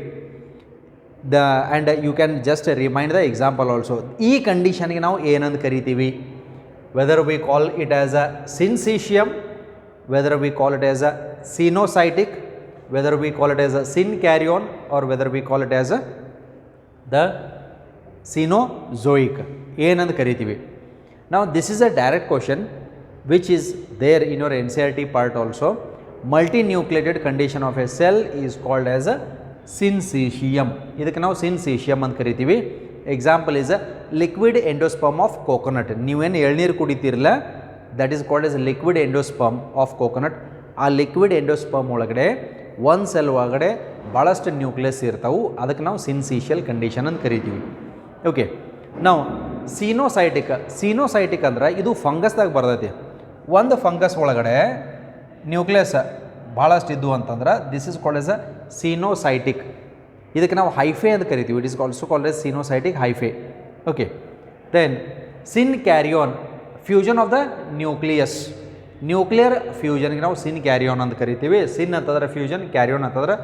the and you can just remind the example also. ಈ ಕಂಡೀಷನ್ಗೆ ನಾವು ಏನಂತ ಕರಿತೀವಿ? Whether we call it as a syncytium, whether we call it as a coenocytic, whether we call it as a synkaryon or whether we call it as a the Cenozoic. ಏನಂತ ಕರಿತೀವಿ ನಾವು? This is a direct question which is there in your NCERT part also. Multinucleated condition of a cell is called as a syncytium. ಇದಕ್ಕೆ ನಾವು syncytium ಅಂತ ಕರಿತೀವಿ. Example is a liquid endosperm of coconut. ನೀವೇನು ಎಳ್ನೀರು ಕುಡಿತೀರಲ್ಲ, that is called as liquid endosperm of coconut. ಆ liquid endosperm ಒಳಗಡೆ ಒಂದು ಸೆಲ್ ಒಳಗಡೆ ಭಾಳಷ್ಟು ನ್ಯೂಕ್ಲಿಯಸ್ ಇರ್ತಾವೆ. ಅದಕ್ಕೆ ನಾವು ಸಿನ್ಸೀಶಿಯಲ್ ಕಂಡೀಷನ್ ಅಂತ ಕರಿತೀವಿ. ಓಕೆ, ನಾವು ಸಿನೋಸೈಟಿಕ್ ಅಂದ್ರೆ ಇದು ಫಂಗಸ್ದಾಗ ಬರ್ತೈತಿ. ಒಂದು ಫಂಗಸ್ ಒಳಗಡೆ ನ್ಯೂಕ್ಲಿಯಸ್ ಭಾಳಷ್ಟು ಇದ್ದು ಅಂತಂದ್ರೆ this is called as a coenocytic. ಇದಕ್ಕೆ ನಾವು ಹೈಫೆ ಅಂತ ಕರಿತೀವಿ. It is also called as coenocytic hyphae. Okay, then synkaryon, fusion of the nucleus. Nuclear ಫ್ಯೂಷನ್ಗೆ ನಾವು ಸಿನ್ಕ್ಯಾರಿಯೋನ್ ಅಂತ ಕರಿತೀವಿ. ಸಿನ್ ಅಂತಂದ್ರೆ ಫ್ಯೂಷನ್, ಕ್ಯಾರಿಯೋನ್ ಅಂತಂದ್ರೆ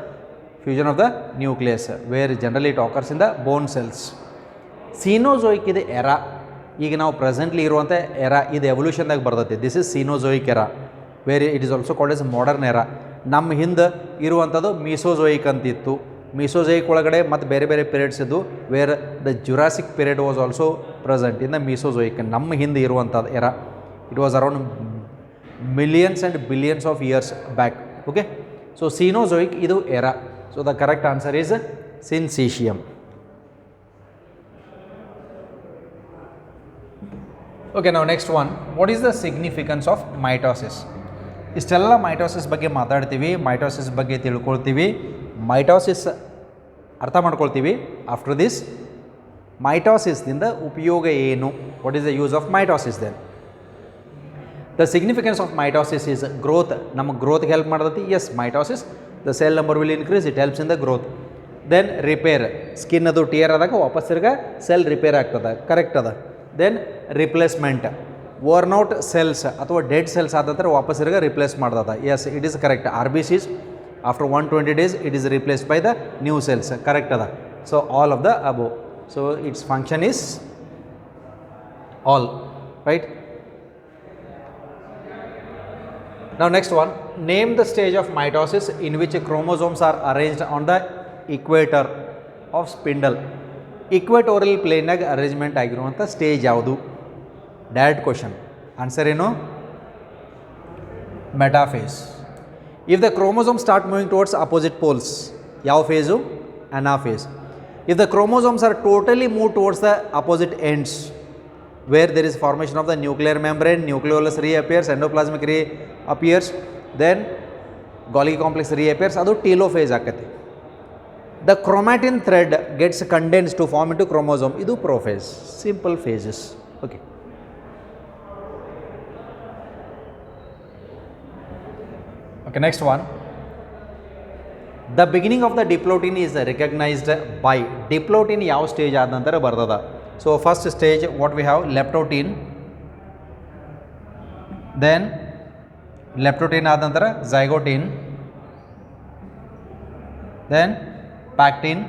fusion of the nucleus, where generally it occurs in the bone cells. Cenozoic ಇದೆ era. ಈಗ ನಾವು presently ಇರುವಂಥ ಎರಾ ಇದು ಎವಲ್ಯೂಷನ್ದಾಗ ಬರ್ತೈತಿ. This is Cenozoic era, where it is also called as modern era. ನಮ್ಮ ಹಿಂದೆ ಇರುವಂಥದ್ದು ಮೀಸೋಜೋಯಿಕ್ ಅಂತಿತ್ತು. ಮೀಸೋಜೋಯಿಕ್ ಒಳಗಡೆ ಮತ್ತು ಬೇರೆ ಬೇರೆ ಪೀರಿಯಡ್ಸ್ ಇದ್ದು, where the Jurassic period was also present in the Mesozoic. ನಮ್ಮ ಹಿಂದೆ ಇರುವಂಥದ್ದು era, it was around millions and billions of years back. Okay, so Cenozoic idu era. So the correct answer is Syncytium. Okay, now next one, what is the significance of mitosis? ಇಷ್ಟೆಲ್ಲ mitosis ಬಗ್ಗೆ ಮಾತಾಡ್ತೀವಿ, mitosis ಬಗ್ಗೆ ತಿಳ್ಕೊಳ್ತೀವಿ, mitosis ಅರ್ಥ ಮಾಡ್ಕೊಳ್ತೀವಿ. After this ಮೈಟೋಸಿಸ್ನಿಂದ ಉಪಯೋಗ ಏನು? What is the use of mitosis then? The significance of mitosis is growth. ನಮಗೆ ಗ್ರೋತ್ಗೆ ಹೆಲ್ಪ್ ಮಾಡ್ತೈತಿ. Yes, mitosis the cell number will increase, it helps in the growth. Then repair, skin ಅದು tear ಆದಾಗ ವಾಪಸ್ ತಿರ್ಗ ಸೆಲ್ ರಿಪೇರ್ ಆಗ್ತದೆ, correct ಅದ. Then replacement, worn out cells ಅಥವಾ ಡೆಡ್ ಸೆಲ್ಸ್ ಆದಂದ್ರೆ ವಾಪಸ್ ತಿರ್ಗ ರಿಪ್ಲೇಸ್ ಮಾಡ್ತದ. Yes, it is correct. RBCs after 120 days it is replaced by the new cells, correct ಅದ. So all of the above. So it's function is all, right? Now next one, name the stage of mitosis in which chromosomes are arranged on the equator of spindle. Equatorial plane nag arrangement ಆಗಿರುವಂಥ stage ಯಾವುದು? Direct question. Answer ಏನು? Metaphase. If the chromosomes start moving towards opposite poles, ಯಾವ phase? Anaphase. If the chromosomes are totally moved towards the opposite ends, where there is formation of the nuclear membrane, nucleolus reappears, endoplasmic reappears, then Golgi complex reappears, adu telophase akate. The chromatin thread gets condensed to form into chromosome, idu prophase. Simple phases. Okay. Okay, next one. The beginning of the diplotin is recognized by diplotin yav stage aad nanತರ ಬರ್ತದ. So first stage what we have, leptotin, then leptotin ಆದ ನಂತರ zygotin, then pactin,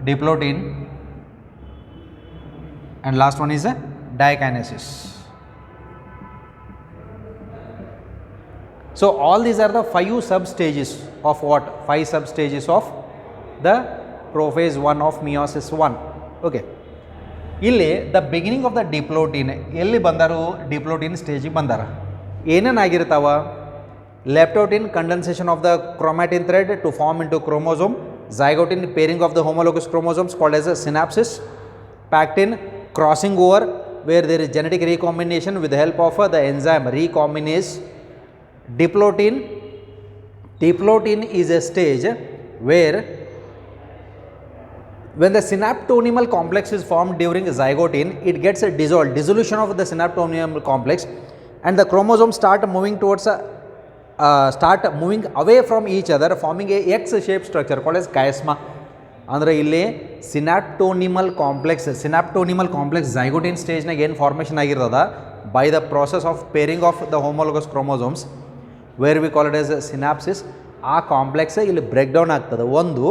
diplotin, and last one is dikinesis. So all these are the 5 sub stages of what? 5 sub stages of the prophase 1 of meiosis 1. Okay, ಇಲ್ಲಿ the beginning of the ಡಿಪ್ಲೋಟಿನ್ ಎಲ್ಲಿ ಬಂದರು? ಡಿಪ್ಲೋಟಿನ್ ಸ್ಟೇಜಿಗೆ ಬಂದಾರ. ಏನೇನಾಗಿರ್ತಾವ? leptotin condensation of the chromatin thread to form into chromosome, zygotin pairing of the homologous chromosomes called as a synapsis, pactin crossing over where there is genetic recombination with the help of the enzyme recombinase, diplotin is a stage where when the synaptonymal complex is formed during zygote, it gets a dissolution of the synaptonymal complex, and the chromosomes start moving towards start moving away from each other, forming a X-shaped structure called as chiasma. ಅಂದರೆ ಇಲ್ಲಿ ಸಿನಾಪ್ಟೋನಿಮಲ್ complex ಝೈಗೋಟಿನ್ ಸ್ಟೇಜ್ನಾಗ ಏನು formation ಆಗಿರ್ತದ by the process of pairing of the homologous chromosomes where we call it as synapsis. ಆ complex ಇಲ್ಲಿ break down ಆಗ್ತದೆ. ಒಂದು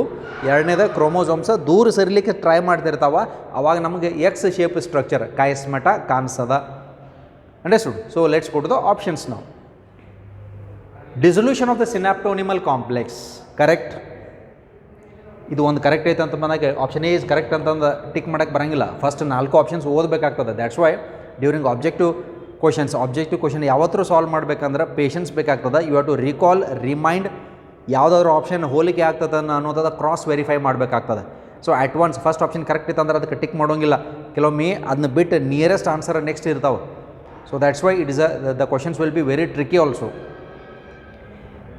ಎರಡನೇದ chromosomes ದೂರ ಸರಿಲಿಕ್ಕೆ try ಮಾಡ್ತಿರ್ತಾವ, ಅವಾಗ ನಮಗೆ ಎಕ್ಸ್ ಶೇಪ್ ಸ್ಟ್ರಕ್ಚರ್ ಕಾಯಿಸ್ಮಟ ಕಾಣಿಸ್ತದ. Understood? So let's go to the options ನಾವು. Dissolution of the synaptonemal complex correct. ಇದು ಒಂದು ಕರೆಕ್ಟ್ ಐತೆ ಅಂತ ಬಂದಾಗ ಆಪ್ಷನ್ ಎ ಇಸ್ ಕರೆಕ್ಟ್ ಅಂತಂದು ಟಿಕ್ ಮಾಡೋಕ್ಕೆ ಬರೋಂಗಿಲ್ಲ. ಫಸ್ಟ್ 4 ಆಪ್ಷನ್ಸ್ ಓದಬೇಕಾಗ್ತದೆ. That's why during objective question ಯಾವತ್ತೂ ಸಾಲ್ವ್ ಮಾಡ್ಬೇಕಂದ್ರೆ ಪೇಷನ್ಸ್ ಬೇಕಾಗ್ತದೆ. You have to recall, remind, ಯಾವುದಾದ್ರು ಆಪ್ಷನ್ ಹೋಲಿಕೆ ಆಗ್ತದೆ ಅನ್ನೋದು ಕ್ರಾಸ್ ವೆರಿಫೈ ಮಾಡಬೇಕಾಗ್ತದೆ. So at once first option correct ಇತ್ತು ಅಂದ್ರೆ ಅದಕ್ಕೆ ಟಿಕ್ ಮಾಡೋಂಗಿಲ್ಲ. ಕೆಲವೊಮ್ಮೆ ಅದನ್ನ ಬಿಟ್ಟು ನಿಯರೆಸ್ಟ್ ಆನ್ಸರ್ ನೆಕ್ಸ್ಟ್ ಇರ್ತಾವೆ. So that's why it is the questions will be very tricky also.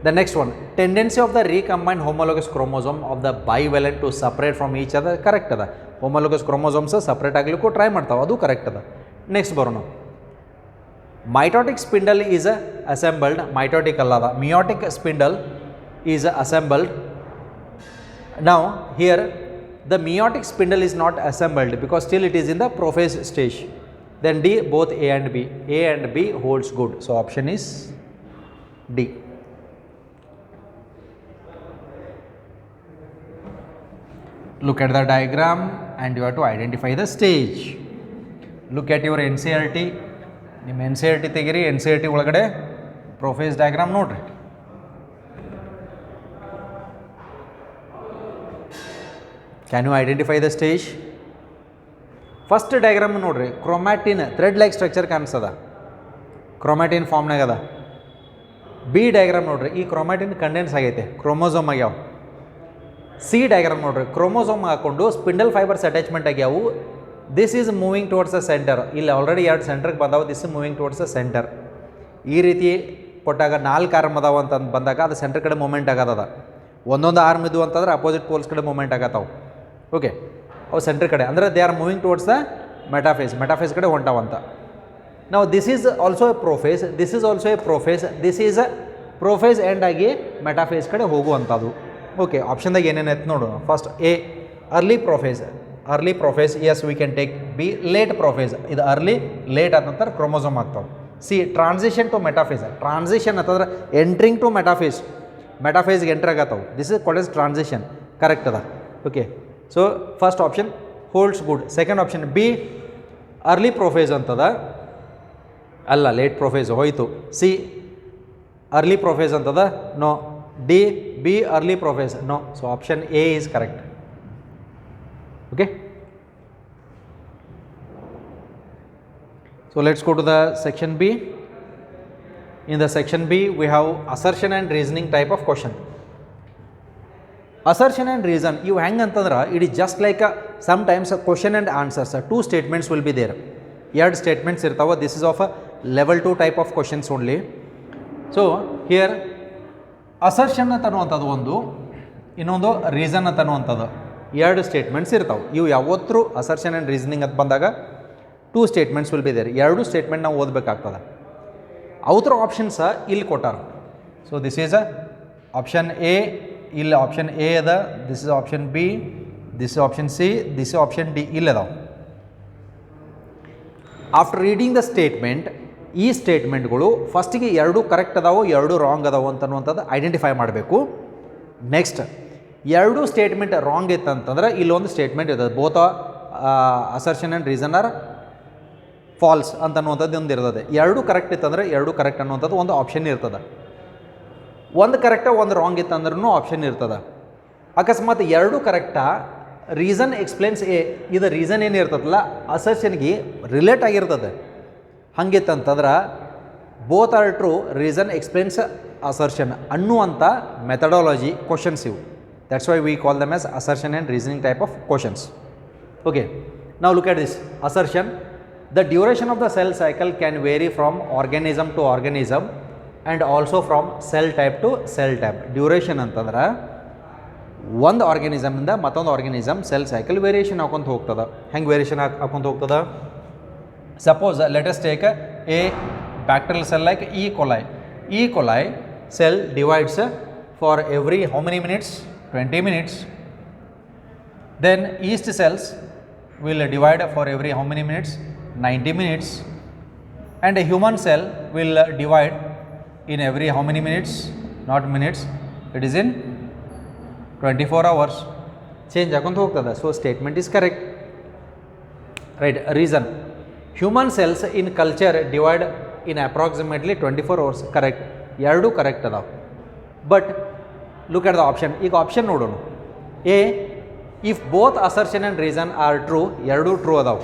The next one, tendency of the recombined homologous chromosome of the bivalent to separate from each other correct ada. Homologous chromosomes separate ಆಗಲಿಕ್ಕೂ try ಮಾಡ್ತಾವೆ, ಅದು correct ಅದ. Next ಬರೋಣ, mitotic spindle is assembled. Mitotic ಅಲ್ಲದ, meiotic spindle is assembled. Now here the meiotic spindle is not assembled because still it is in the prophase stage. Then D, both A and B. A and B holds good. So option is D. Look at the diagram and you have to identify the stage. Look at your NCERT. ನಿಮ್ಮ NCERT ತೆಗಿರಿ. NCERT ಒಳಗಡೆ prophase diagram ನೋಡ್ರಿ. Can you identify the stage? First diagram ನೋಡ್ರಿ. Chromatin thread like structure ಕಾಣಿಸ್ತದ, chromatin ಫಾರ್ಮ್ನಾಗ ಅದ. B diagram ನೋಡ್ರಿ, ಈ ಕ್ರೊಮ್ಯಾಟಿನ್ ಕಂಡೆನ್ಸ್ ಆಗೈತೆ, ಕ್ರೋಮೋಸೋಮ್ ಆಗ್ಯಾವ. ಸಿ ಡಯಾಗ್ರಾಮ್ ನೋಡ್ರಿ, ಕ್ರೋಮೋಸೋಮ್ ಹಾಕ್ಕೊಂಡು ಸ್ಪಿಂಡಲ್ ಫೈಬರ್ಸ್ ಅಟ್ಯಾಚ್ಮೆಂಟ್ ಆಗ್ಯಾವು. This is moving towards the centre. ಇಲ್ಲಿ ಆಲ್ರೆಡಿ 2 ಸೆಂಟರ್ಗೆ ಬಂದಾವ. This is moving towards the centre. ಈ ರೀತಿ ಕೊಟ್ಟಾಗ 4 ಆರ್ಮ್ ಅದಾವ ಅಂತ ಬಂದಾಗ ಅದು ಸೆಂಟರ್ ಕಡೆ ಮೂಮೆಂಟ್ ಆಗತ್ತದ. ಒಂದೊಂದು ಆರ್ಮ್ ಇದ್ವು ಅಂತಂದ್ರೆ ಅಪೋಸಿಟ್ ಪೋಲ್ಸ್ ಕಡೆ ಮೂಮೆಂಟ್ ಆಗತ್ತಾವು. ಓಕೆ, ಅವು ಸೆಂಟರ್ ಕಡೆ ಅಂದರೆ they are moving towards the metaphase ಕಡೆ ಹೊಂಟಾವಂತ. ನಾವು this is also a prophase, this is also a prophase, this is a prophase end ಆಗಿ ಮೆಟಾಫೇಸ್ ಕಡೆ ಹೋಗುವಂಥದ್ದು. ಓಕೆ, ಆಪ್ಷನ್ದಾಗ ಏನೇನೈತೆ ನೋಡೋಣ. First A early prophase, as we can take. B late prophase, ಇದು ಅರ್ಲಿ ಲೇಟ್ ಆದ ನಂತರ ಕ್ರೋಮೋಸೋಮ್ ಆಗ್ತಾವೆ. C transition to metaphase, transition ಅಂತಂದ್ರೆ ಎಂಟ್ರಿಂಗ್ ಟು ಮೆಟಾಫೇಸ್ಗೆ ಎಂಟ್ರ್ ಆಗತ್ತವು. This is called as transition. Correct ಅದ. Okay, so first option holds good. Second option B early prophase ಅಂತದ, ಅಲ್ಲ ಲೇಟ್ ಪ್ರೊಫೇಸ್ ಹೋಯಿತು. ಸಿ ಅರ್ಲಿ ಪ್ರೊಫೇಸ್ ಅಂತದ, no. D, B early prophase, no. So option A is correct. Okay. So let's go to the section B. In the section B we have assertion and reasoning type of question. Assertion and reason, you hang antandra, it is just like sometimes a question and answers. 2 statements will be there. 2 statements irtava. This is of a level 2 type of questions only. So here assertion ಅಂತನ್ನುವಂಥದ್ದು ಒಂದು, ಇನ್ನೊಂದು reason ಅಂತನ್ನುವಂಥದ್ದು. 2 statements ಇರ್ತಾವೆ. ಇವು ಯಾವತ್ತೂ assertion and reasoning ಅಂತ ಬಂದಾಗ 2 statements will be there. 2 statement ನಾವು ಓದಬೇಕಾಗ್ತದೆ. ಅವತ್ರ ಆಪ್ಷನ್ಸ ಇಲ್ಲಿ ಕೊಟ್ಟಾರ. So this is a option A, ಇಲ್ಲಿ ಆಪ್ಷನ್ ಎ ಅದ, this is option B, this is option C, this is option D ಇಲ್ಲಿ ಅದಾವೆ. ಆಫ್ಟರ್ ರೀಡಿಂಗ್ ದ ಸ್ಟೇಟ್ಮೆಂಟ್, ಈ ಸ್ಟೇಟ್ಮೆಂಟ್ಗಳು ಫಸ್ಟಿಗೆ 2 ಕರೆಕ್ಟ್ ಅದಾವೋ 2 ರಾಂಗ್ ಅದಾವೋ ಅಂತನ್ನುವಂಥದ್ದು ಐಡೆಂಟಿಫೈ ಮಾಡಬೇಕು. ನೆಕ್ಸ್ಟ್ 2 ಸ್ಟೇಟ್ಮೆಂಟ್ ರಾಂಗ್ ಇತ್ತಂತಂದ್ರೆ ಇಲ್ಲೊಂದು ಸ್ಟೇಟ್ಮೆಂಟ್ ಇರ್ತದೆ, both assertion and reason are false ಅಂತನ್ನುವಂಥದ್ದು ಒಂದು ಇರ್ತದೆ. 2 ಕರೆಕ್ಟ್ ಇತ್ತಂದರೆ 2 ಕರೆಕ್ಟ್ ಅನ್ನುವಂಥದ್ದು ಒಂದು ಆಪ್ಷನ್ ಇರ್ತದೆ. 1 ಕರೆಕ್ಟ 1 ರಾಂಗ್ ಇತ್ತಂದ್ರೂ ಆಪ್ಷನ್ ಇರ್ತದೆ. ಅಕಸ್ಮಾತ್ 2 ಕರೆಕ್ಟಾ, ರೀಸನ್ ಎಕ್ಸ್ಪ್ಲೇನ್ಸ್ ಎ, ಇದು ರೀಸನ್ ಏನಿರ್ತದಲ್ಲ ಅಸರ್ಷನ್ಗೆ ರಿಲೇಟ್ ಆಗಿರ್ತದೆ. ಹಂಗಿತ್ತಂತಂದ್ರೆ both are true, reason explains assertion ಅನ್ನುವಂಥ ಮೆಥಡಾಲಜಿ ಕ್ವಶನ್ಸ್ ಇವು. That's why we call them as assertion and reasoning type of questions. Okay, ನಾವು look at this assertion. The duration of the cell cycle can vary from organism to organism and also from cell type to cell type. Duration ಅಂತಂದ್ರೆ ಒಂದು ಆರ್ಗ್ಯಾನಿಸಮಿಂದ ಮತ್ತೊಂದು organism cell cycle variation ಹಾಕೊಂತ ಹೋಗ್ತದೆ. ಹೆಂಗೆ variation ಹಾಕೊಂತ ಹೋಗ್ತದೆ? Suppose let us take A bacterial cell like E. coli. E. coli cell divides for every how many minutes? 20 minutes. Then yeast cells will divide for every how many minutes? 90 minutes. And a human cell will divide in every how many minutes? Not minutes, it is in 24 hours. Change hakonta hogtada. So statement is correct, right? Reason: human cells in culture divide in approximately 24 hours. Correct. Yardu correct ada. But look at the option. ಈಗ option ನೋಡೋಣ. A, if both assertion and reason are true, yardu true ಅದಾವ,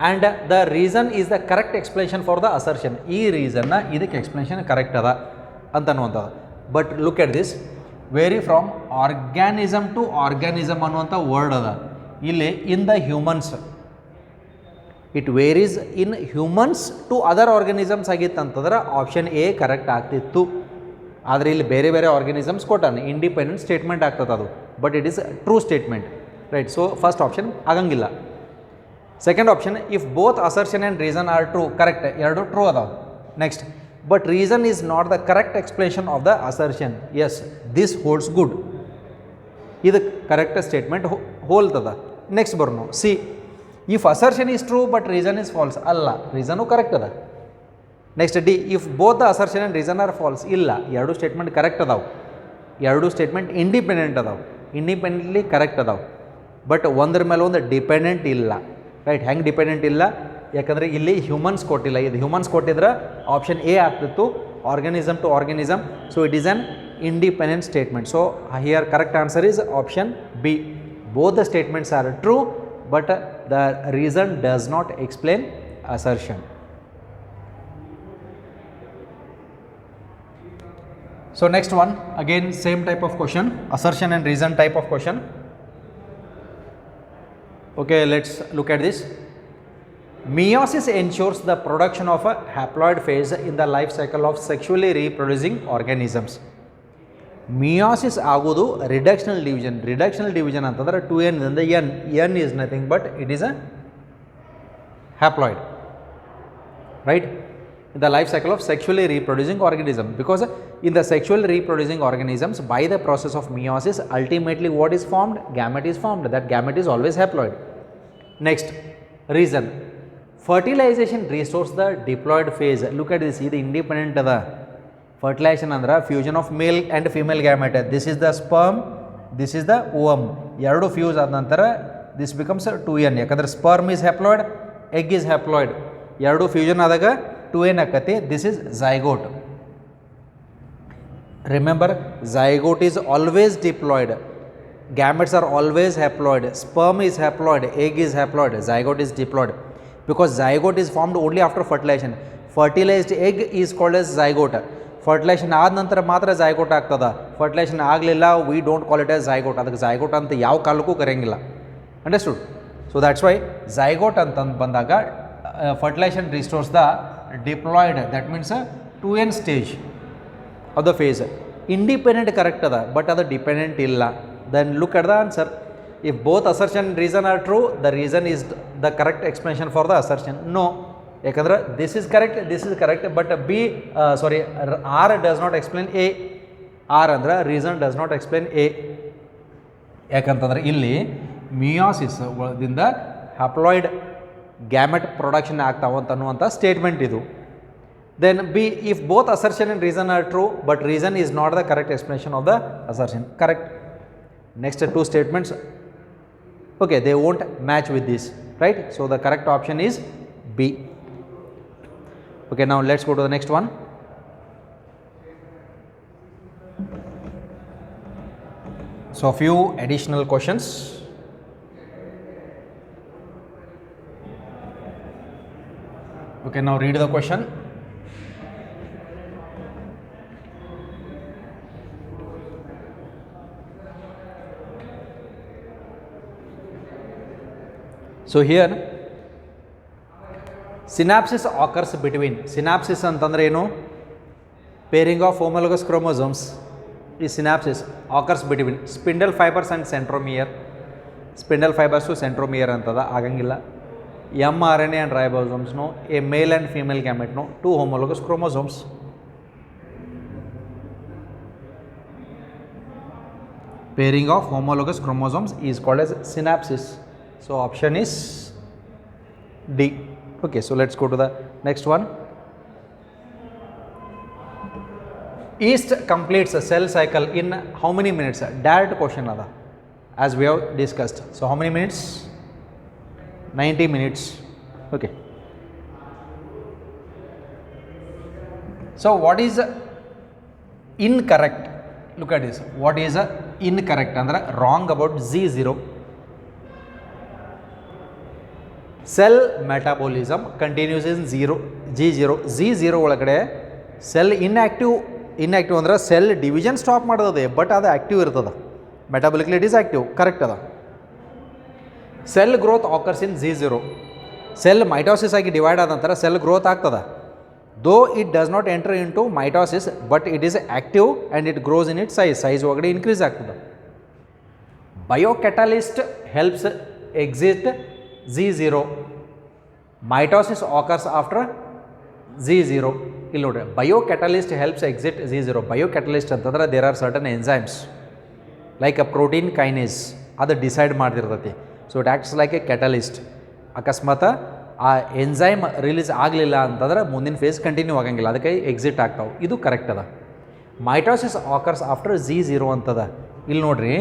and the reason is the correct explanation for the assertion. ಈ reason ನ ಇದಕ್ಕೆ explanation correct ಅದ ಅಂತ ಅನ್ನುವಂಥದ್ದು. But look at this, vary from organism to organism ಅನ್ನುವಂಥ word ಅದ. ಇಲ್ಲಿ in the humans, it varies in humans to other organisms ಆಗಿತ್ತಂತಂದ್ರೆ ಆಪ್ಷನ್ ಎ ಕರೆಕ್ಟ್ ಆಗ್ತಿತ್ತು. ಆದರೆ ಇಲ್ಲಿ ಬೇರೆ ಬೇರೆ ಆರ್ಗ್ಯಾನಿಸಮ್ಸ್ ಕೊಟ್ಟಾನೆ, ಇಂಡಿಪೆಂಡೆಂಟ್ ಸ್ಟೇಟ್ಮೆಂಟ್ ಆಗ್ತದೆ ಅದು, but it is true statement, right? So first option ಆಗಂಗಿಲ್ಲ. Second option, if both assertion and reason are true, correct, ಎರಡು ಟ್ರೂ ಅದಾವೆ. Next, but reason is not the correct explanation of the assertion. Yes, this holds good, ಇದು correct statement ಹೋಲ್ತದ. Next ಬರೋಣ C, if assertion is true but reason is false, ಅಲ್ಲ, reason correct ಅದ. Next D, if both the assertion and reason are falls, ಇಲ್ಲ, ಎರಡು statement correct ಅದಾವೆ, ಎರಡು statement independent ಅದಾವೆ, ಇಂಡಿಪೆಂಡೆಂಟ್ಲಿ ಕರೆಕ್ಟ್ ಅದಾವೆ, ಬಟ್ ಒಂದ್ರ ಮೇಲೆ ಒಂದು ಡಿಪೆಂಡೆಂಟ್ ಇಲ್ಲ, ರೈಟ್? ಹೆಂಗೆ ಡಿಪೆಂಡೆಂಟ್ ಇಲ್ಲ? ಯಾಕಂದರೆ ಇಲ್ಲಿ ಹ್ಯೂಮನ್ಸ್ ಕೊಟ್ಟಿಲ್ಲ, ಇದು ಹ್ಯೂಮನ್ಸ್ ಕೊಟ್ಟಿದ್ರೆ ಆಪ್ಷನ್ ಎ ಆಗ್ತಿತ್ತು, organism to organism. So it is an independent statement. So here correct answer is option B. Both the statements are true, but the reason does not explain assertion. So next one, again same type of question, assertion and reason type of question. Okay, let's look at this. Meiosis ensures the production of a haploid phase in the life cycle of sexually reproducing organisms. ಮಿಯಾಸಿಸ್ ಆಗೋದು reductional division. Reductional division ಅಂತಂದ್ರೆ 2n ಇಂದ n is nothing but it is a haploid, right? In the life cycle of sexually reproducing organism, because in the sexually reproducing organisms, by the process of meiosis, ultimately what is formed? Gamete is formed. That gamete is always haploid. Next, reason: fertilization restores the diploid phase. Look at this, ಇದು independent ಅದ. Fertilisation ಅಂದ್ರೆ fusion of male and female gamete. This is the sperm, this is the ovum, ಎರಡು fuse ಆದ ನಂತರ this becomes 2n. ಯಾಕಂದ್ರೆ sperm is haploid, egg is haploid, ಎರಡು fusion ಆದಾಗ 2n ಆಕತಿ. This is zygote. Remember, zygote is always diploid, gametes are always haploid, sperm is haploid, egg is haploid, zygote is diploid, because zygote is formed only after fertilisation. Fertilised egg is called as zygote. Fertilisation ಆದ ನಂತರ ಮಾತ್ರ zygote ಆಗ್ತದೆ. Fertilisation ಆಗಲಿಲ್ಲ, we don't call it as zygote. ಅದಕ್ಕೆ zygote ಅಂತ ಯಾವ ಕಾಲಕ್ಕೂ ಕರೆಯಂಗಿಲ್ಲ. Understood? So that's why zygote ಅಂತಂದು ಬಂದಾಗ fertilisation restores the diploid, that means 2n stage of the phase. Independent correct ಅದ, ಬಟ್ ಅದು ಡಿಪೆಂಡೆಂಟ್ ಇಲ್ಲ. Then look at the answer. If both assertion and reason are true, the reason is the correct explanation for the assertion. No, ಯಾಕಂದ್ರೆ this is correct, but R does not explain A. R ಅಂದ್ರೆ reason does not explain A. ಯಾಕಂತಂದ್ರೆ ಇಲ್ಲಿ ಮಿಯಾಸಿಸ್ ದಿಂದ haploid gamete production ಆಗ್ತಾವಂತ ಅನ್ನುವಂಥ statement ಇದು. Then B, if both assertion and reason are true, but reason is not the correct explanation of the assertion. Correct. Next two statements, okay, they won't match with this, right? So the correct option is B. Okay, now let's go to the next one. So a few additional questions. Okay, now read the question. So here synopsis occurs between. Synopsis ಅಂತಂದ್ರೆ ಏನು? Pairing of homologous chromosomes ಈ synopsis occurs between spindle fibres and centromere. Spindle fibres centromere ಅಂತದ ಆಗಂಗಿಲ್ಲ. mRNA and ribosomes, no, a male and female gamete, no, two homologous chromosomes. Pairing of homologous chromosomes is called as synapsis. So option is D. Okay, so let's go to the next one. Yeast completes a cell cycle in how many minutes? Direct question ada, as we have discussed. So how many minutes? 90 minutes. Okay. So what is incorrect? Look at this. What is incorrect andre wrong about Z0. Cell metabolism continues in G0. Z0 ಒಳಗಡೆ cell inactive ಅಂದ್ರೆ cell division stop ಮಾಡೋದೇ, but ಅದು active ಇರ್ತದೆ. Metabolically it is active, correct ಅದ. Cell growth occurs in Z0. Cell mitosis ಆಗಿ divide ಆದ ನಂತರ cell growth ಆಗ್ತದೆ. Though it does not enter into mitosis, but it is active and it grows in it size ಒಳಗಡೆ increase ಆಗ್ತದೆ. Biocatalyst helps exit Z0. Mitosis occurs after Z0. ಇಲ್ಲಿ ನೋಡ್ರಿ, biocatalyst helps exit Z0. ಬಯೋಕೆಟಲಿಸ್ಟ್ ಅಂತಂದ್ರೆ there are certain enzymes like a protein kinase, ಅದು decide ಮಾಡ್ತಿರ್ತೈತಿ. So it acts like a catalyst. ಅಕಸ್ಮಾತ್ ಆ enzyme release ಆಗಲಿಲ್ಲ ಅಂತಂದ್ರೆ ಮುಂದಿನ ಫೇಸ್ ಕಂಟಿನ್ಯೂ ಆಗಂಗಿಲ್ಲ, ಅದಕ್ಕೆ ಎಕ್ಸಿಟ್ ಆಗ್ತಾವೆ. ಇದು ಕರೆಕ್ಟ್ ಅದ. ಮೈಟೋಸಿಸ್ ಆಕರ್ಸ್ ಆಫ್ಟರ್ Z0 ಅಂತದ. ಇಲ್ಲಿ ನೋಡ್ರಿ,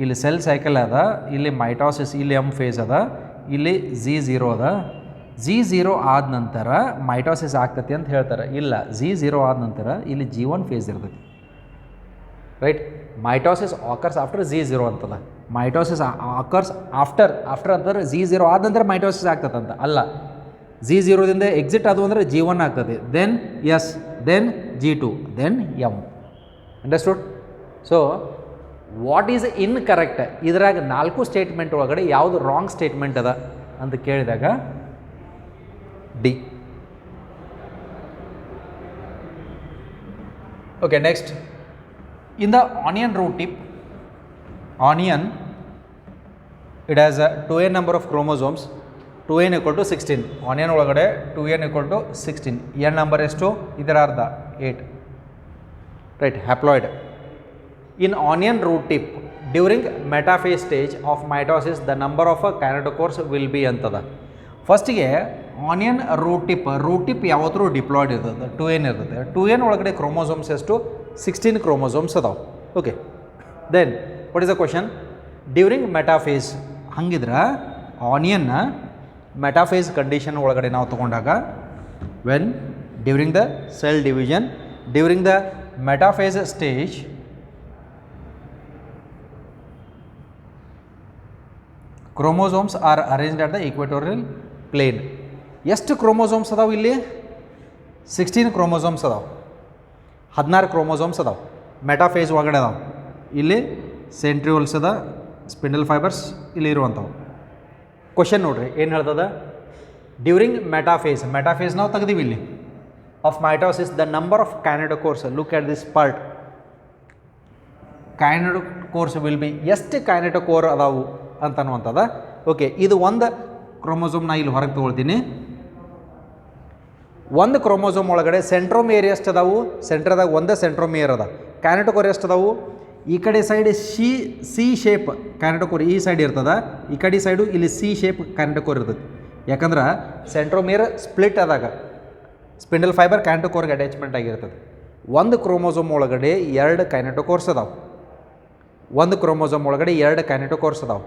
ಇಲ್ಲಿ ಸೆಲ್ ಸೈಕಲ್ ಅದ, ಇಲ್ಲಿ ಮೈಟೋಸಿಸ್, ಇಲ್ಲಿ ಎಮ್ ಫೇಸ್ ಅದ, ಇಲ್ಲಿ Z0 ಅದ. Z0 ಆದ ನಂತರ ಮೈಟೋಸಿಸ್ ಆಗ್ತತಿ ಅಂತ ಹೇಳ್ತಾರೆ. ಇಲ್ಲ, Z0 ಆದ ನಂತರ ಇಲ್ಲಿ G1 ಫೇಸ್ ಇರ್ತೈತಿ, right. Mitosis occurs after Z0 ಅಂತದ. ಮೈಟೋಸಿಸ್ ಆಕರ್ಸ್ ಆಫ್ಟರ್ ಅಂತಂದ್ರೆ Z0 ಆದ ನಂತರ ಮೈಟೋಸಿಸ್ ಆಗ್ತದಂತ ಅಲ್ಲ. Z0ದಿಂದ ಎಕ್ಸಿಟ್ ಅದು ಅಂದರೆ G1 ಆಗ್ತದೆ, then S, then G2, then M. Understood? So what is incorrect? ಇದ್ರಾಗ 4 ಸ್ಟೇಟ್ಮೆಂಟ್ ಒಳಗಡೆ ಯಾವುದು ರಾಂಗ್ ಸ್ಟೇಟ್ಮೆಂಟ್ ಅದ ಅಂತ ಕೇಳಿದಾಗ D. Okay, next. In the onion root tip, onion, it has a 2n number of chromosomes, 2n equal to 16. Onion ಒಳಗಡೆ 2n equal to 16. n number ಎಷ್ಟು? ಇದರ ಅರ್ಧ 8, right, haploid. In onion root tip, during metaphase stage of mitosis, the number of kinetochores will be ಅಂತದ. ಫಸ್ಟಿಗೆ onion root tip ಯಾವತ್ತೂ diploid ಇರ್ತದೆ, 2n ಇರ್ತದೆ. 2n ಒಳಗಡೆ ಕ್ರೋಮೋಸೋಮ್ಸ್ ಎಷ್ಟು? 16 ಕ್ರೋಮೋಸೋಮ್ಸ್ ಅದಾವೆ. Okay, then what is the question? During metaphase. ಹಂಗಿದ್ರೆ ಆನಿಯನ್ನ ಮೆಟಾಫೇಸ್ ಕಂಡೀಷನ್ ಒಳಗಡೆ ನಾವು ತೊಗೊಂಡಾಗ, when during the cell division, during the metaphase stage, chromosomes are arranged at the equatorial plane. ಎಷ್ಟು ಕ್ರೋಮೋಸೋಮ್ಸ್ ಅದಾವೆ ಇಲ್ಲಿ? 16 ಕ್ರೋಮೋಸೋಮ್ಸ್ ಅದಾವೆ. 16 ಕ್ರೋಮೋಸೋಮ್ಸ್ ಅದಾವೆ ಮೆಟಾಫೇಸ್ ಒಳಗಡೆ ಅದಾವೆ. ಇಲ್ಲಿ ಸೆಂಟ್ರಿಯೋಲ್ಸ್ ಅದ, ಸ್ಪಿಂಡಲ್ ಫೈಬರ್ಸ್ ಇಲ್ಲಿ ಇರುವಂಥವು. ಕ್ವಶನ್ ನೋಡ್ರಿ ಏನು ಹೇಳ್ತದ? ಡ್ಯೂರಿಂಗ್ ಮೆಟಾಫೇಸ್ ನಾವು ತೆಗ್ದೀವಿ ಇಲ್ಲಿ. Of mitosis, the number of kinetochores, look at this part, kinetochores will be, ಎಷ್ಟು ಕೈನೆಟೋಕೋರ್ ಅದಾವು ಅಂತನ್ನುವಂಥದ. ಓಕೆ, ಇದು ಒಂದು ಕ್ರೋಮೋಸೋಮ್ ನಾ ಇಲ್ಲಿ ಹೊರಗೆ ತೊಗೊಳ್ತೀನಿ. ಒಂದು ಕ್ರೋಮೋಸೋಮ್ ಒಳಗಡೆ ಸೆಂಟ್ರೋಮಿಯರ್ ಎಷ್ಟು ಅದಾವು? ಸೆಂಟ್ರದಾಗ ಒಂದೇ ಸೆಂಟ್ರೋಮಿಯರ್ ಅದ. ಕೈನೆಟೋಕೋರ್ ಎಷ್ಟು ಅದಾವು? ಈ ಕಡೆ ಸೈಡ್ ಸಿ ಶೇಪ್ ಕೈನೆಟೋಕೋರ್ ಈ ಸೈಡ್ ಇರ್ತದೆ, ಈ ಕಡೆ ಸೈಡು ಇಲ್ಲಿ ಸಿ ಶೇಪ್ ಕೈನೆಟೋಕೋರ್ ಇರ್ತದೆ. ಯಾಕಂದ್ರೆ ಸೆಂಟ್ರೋಮಿಯರ್ ಸ್ಪ್ಲಿಟ್ ಆದಾಗ ಸ್ಪಿಂಡಲ್ ಫೈಬರ್ ಕೈನೆಟೋಕೋರ್ಗೆ ಅಟ್ಯಾಚ್ಮೆಂಟ್ ಆಗಿರ್ತದೆ. ಒಂದು ಕ್ರೋಮೋಸೋಮ್ ಒಳಗಡೆ 2 ಕೈನೆಟೋಕೋರ್ಸ್ ಅದಾವೆ. ಒಂದು ಕ್ರೋಮೋಸೋಮ್ ಒಳಗಡೆ 2 ಕೈನೆಟೋಕೋರ್ಸ್ ಅದಾವೆ.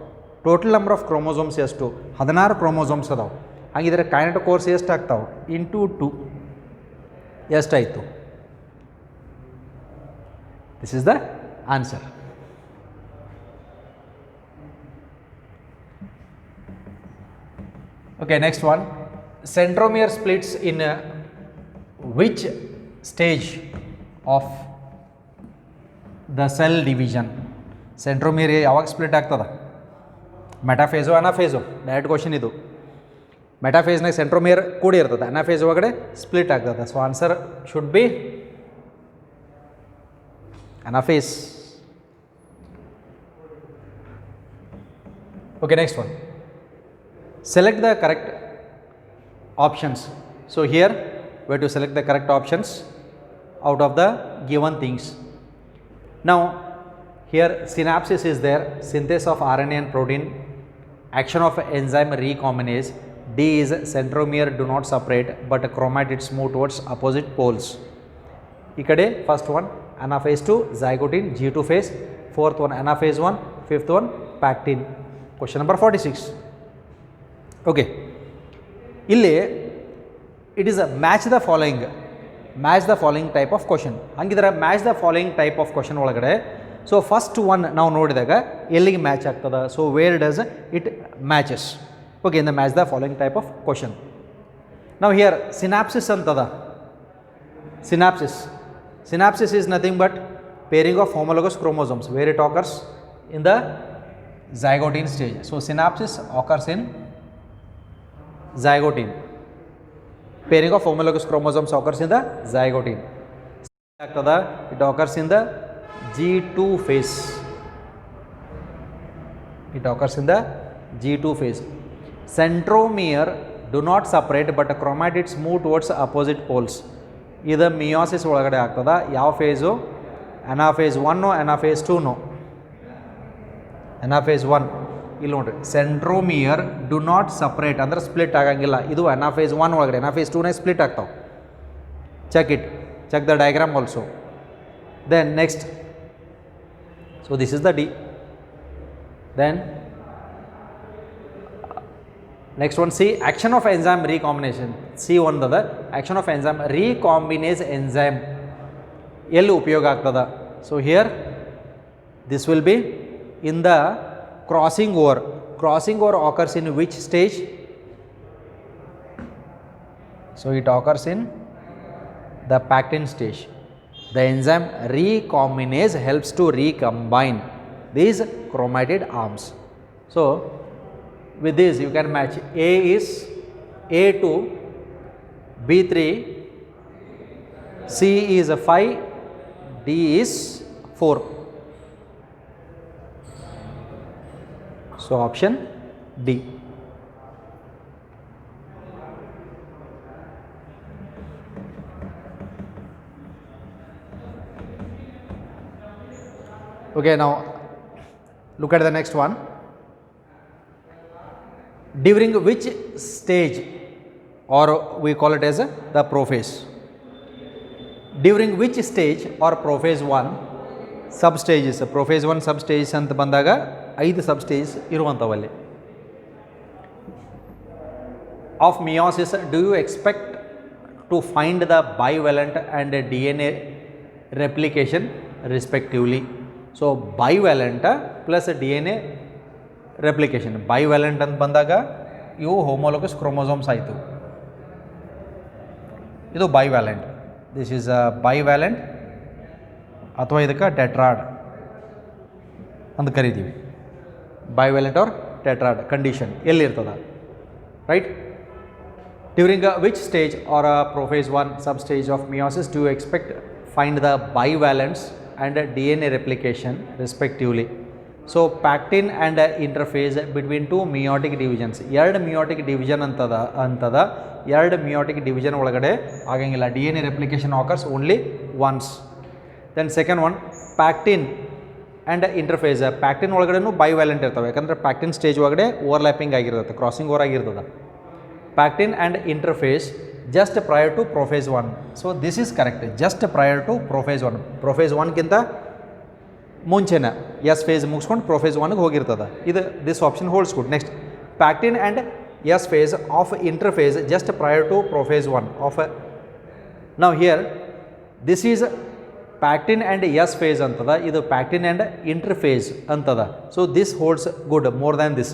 ಟೋಟಲ್ ನಂಬರ್ ಆಫ್ ಕ್ರೋಮೋಸೋಮ್ಸ್ ಎಷ್ಟು? 16 ಕ್ರೋಮೋಸೋಮ್ಸ್ ಅದಾವೆ. ಹಾಗಿದ್ರೆ ಕೈನೆಟೋಕೋರ್ಸ್ ಎಷ್ಟು ಆಗ್ತಾವೆ? ಇಂಟು 2 ಎಷ್ಟಾಯಿತು? This is the answer. Okay, next one. Centromere splits in which stage of the cell division? Centromere ಯಾವಾಗ ಸ್ಪ್ಲಿಟ್ ಆಗ್ತದೆ? ಮೆಟಾಫೇಸು ಅನಾಫೇಸು? ಡೈರೆಕ್ಟ್ ಕ್ವಶನ್ ಇದು. ಮೆಟಾಫೇಸ್ನಾಗ ಸೆಂಟ್ರೋಮಿಯರ್ ಕೂಡಿ ಇರ್ತದೆ, ಅನಾಫೇಸ್ ಒಳಗಡೆ ಸ್ಪ್ಲಿಟ್ ಆಗ್ತದೆ. So answer should be anaphase. Okay, next one. Select the correct options. So here we have to select the correct options out of the given things. Now here synapses is there, synthesis of RNA and protein, action of enzyme recombinase. D is centromere do not separate but chromatids move towards opposite poles. Ikkade first one anaphase 2 zygote G2 phase, fourth one anaphase 1, fifth one pactin. Question number 46. Okay, illi it is a match the following type of question. Hangidra match the following type of question ಒಳಗಡೆ. So first one ನಾವು ನೋಡಿದಾಗ ಎಲ್ಲಿಗೆ match ಆಗ್ತದ, so where does it matches. Okay, in the match the following type of question. Now here synapses ಅಂತದ. Synapses is nothing but pairing of homologous chromosomes where it occurs in the zygotine stage. So synapses occurs in zygotine. Pairing of homologous chromosomes occurs in the zygotine. It occurs in the G2 phase. It occurs in the G2 phase. Centromere do not separate but chromatids move towards opposite poles. Either meiosis ಒಳಗಡೆ ಆಗ್ತದ. ಯಾವ phase? Anaphase 1 anaphase 2 anaphase 1 ಇಲ್ಲಿ ನೋಡ್ರಿ, centromere do not separate ಅಂದ್ರೆ split ಆಗಂಗಿಲ್ಲ. ಇದು anaphase 1 ಒಳಗಡೆ, anaphase 2 split ಆಗ್ತಾವೆ. Check the diagram also. Then next, so this is the D. Then next one, C, action of enzyme recombination. C1 the action of enzyme recombinase enzyme ಎಲ್ಲಿ ಉಪಯೋಗ ಆಗ್ತದ. So here this will be in the crossing over occurs in which stage? So it occurs in the pactin stage. The enzyme recombinase helps to recombine these chromatid arms. So with this you can match A is A2, B3, C is 5, D is 4. So option D. Okay, now look at the next one. During which stage, or we call it as the prophase. During which stage or prophase 1 substages, prophase 1 substages ಅಂತ ಬಂದಾಗ 5 substages ಇರುವಂತವಲ್ಲಿ. Of meiosis, do you expect to find the bivalent and DNA replication respectively? So bivalent plus DNA replication. Bivalent ಅಂತ ಬಂದಾಗ ಇವು homologous chromosomes ಆಯಿತು. ಇದು bivalent. This is a bivalent ಅಥವಾ ಇದಕ್ಕೆ tetrad ಅಂತ ಕರಿತೀವಿ. bivalent or tetrad condition ಎಲ್ಲಿರ್ತದ, right? During which stage or prophase 1 substage of meiosis do you expect find the bivalence and DNA replication respectively? So pactin and interphase between two meiotic divisions. ಎರಡು meiotic division ಅಂತದ ಎರಡು meiotic division ಒಳಗಡೆ ಆಗಂಗಿಲ್ಲ. DNA replication occurs only once. Then second one, pactin and interphase. Pactin ಒಳಗಡೆನೂ bivalent ಇರ್ತವೆ, ಯಾಕಂದರೆ pactin stage ಒಳಗಡೆ overlapping ಆಗಿರ್ತದೆ, crossing over ಆಗಿರ್ತದೆ. Pactin and interphase just prior to prophase 1. So this is correct, just prior to prophase 1. Prophase 1 ಗಿಂತ ಮುಂಚೆನ S phase ಮುಗಿಸ್ಕೊಂಡು prophase 1ಗೆ ಹೋಗಿರ್ತದೆ. ಇದು this option holds good. Next, pachytene and S phase of interphase just prior to prophase 1 of. ನಾವು here this is pachytene and S phase ಅಂತದ, ಇದು pachytene and interphase ಅಂತದ. So this holds good more than this.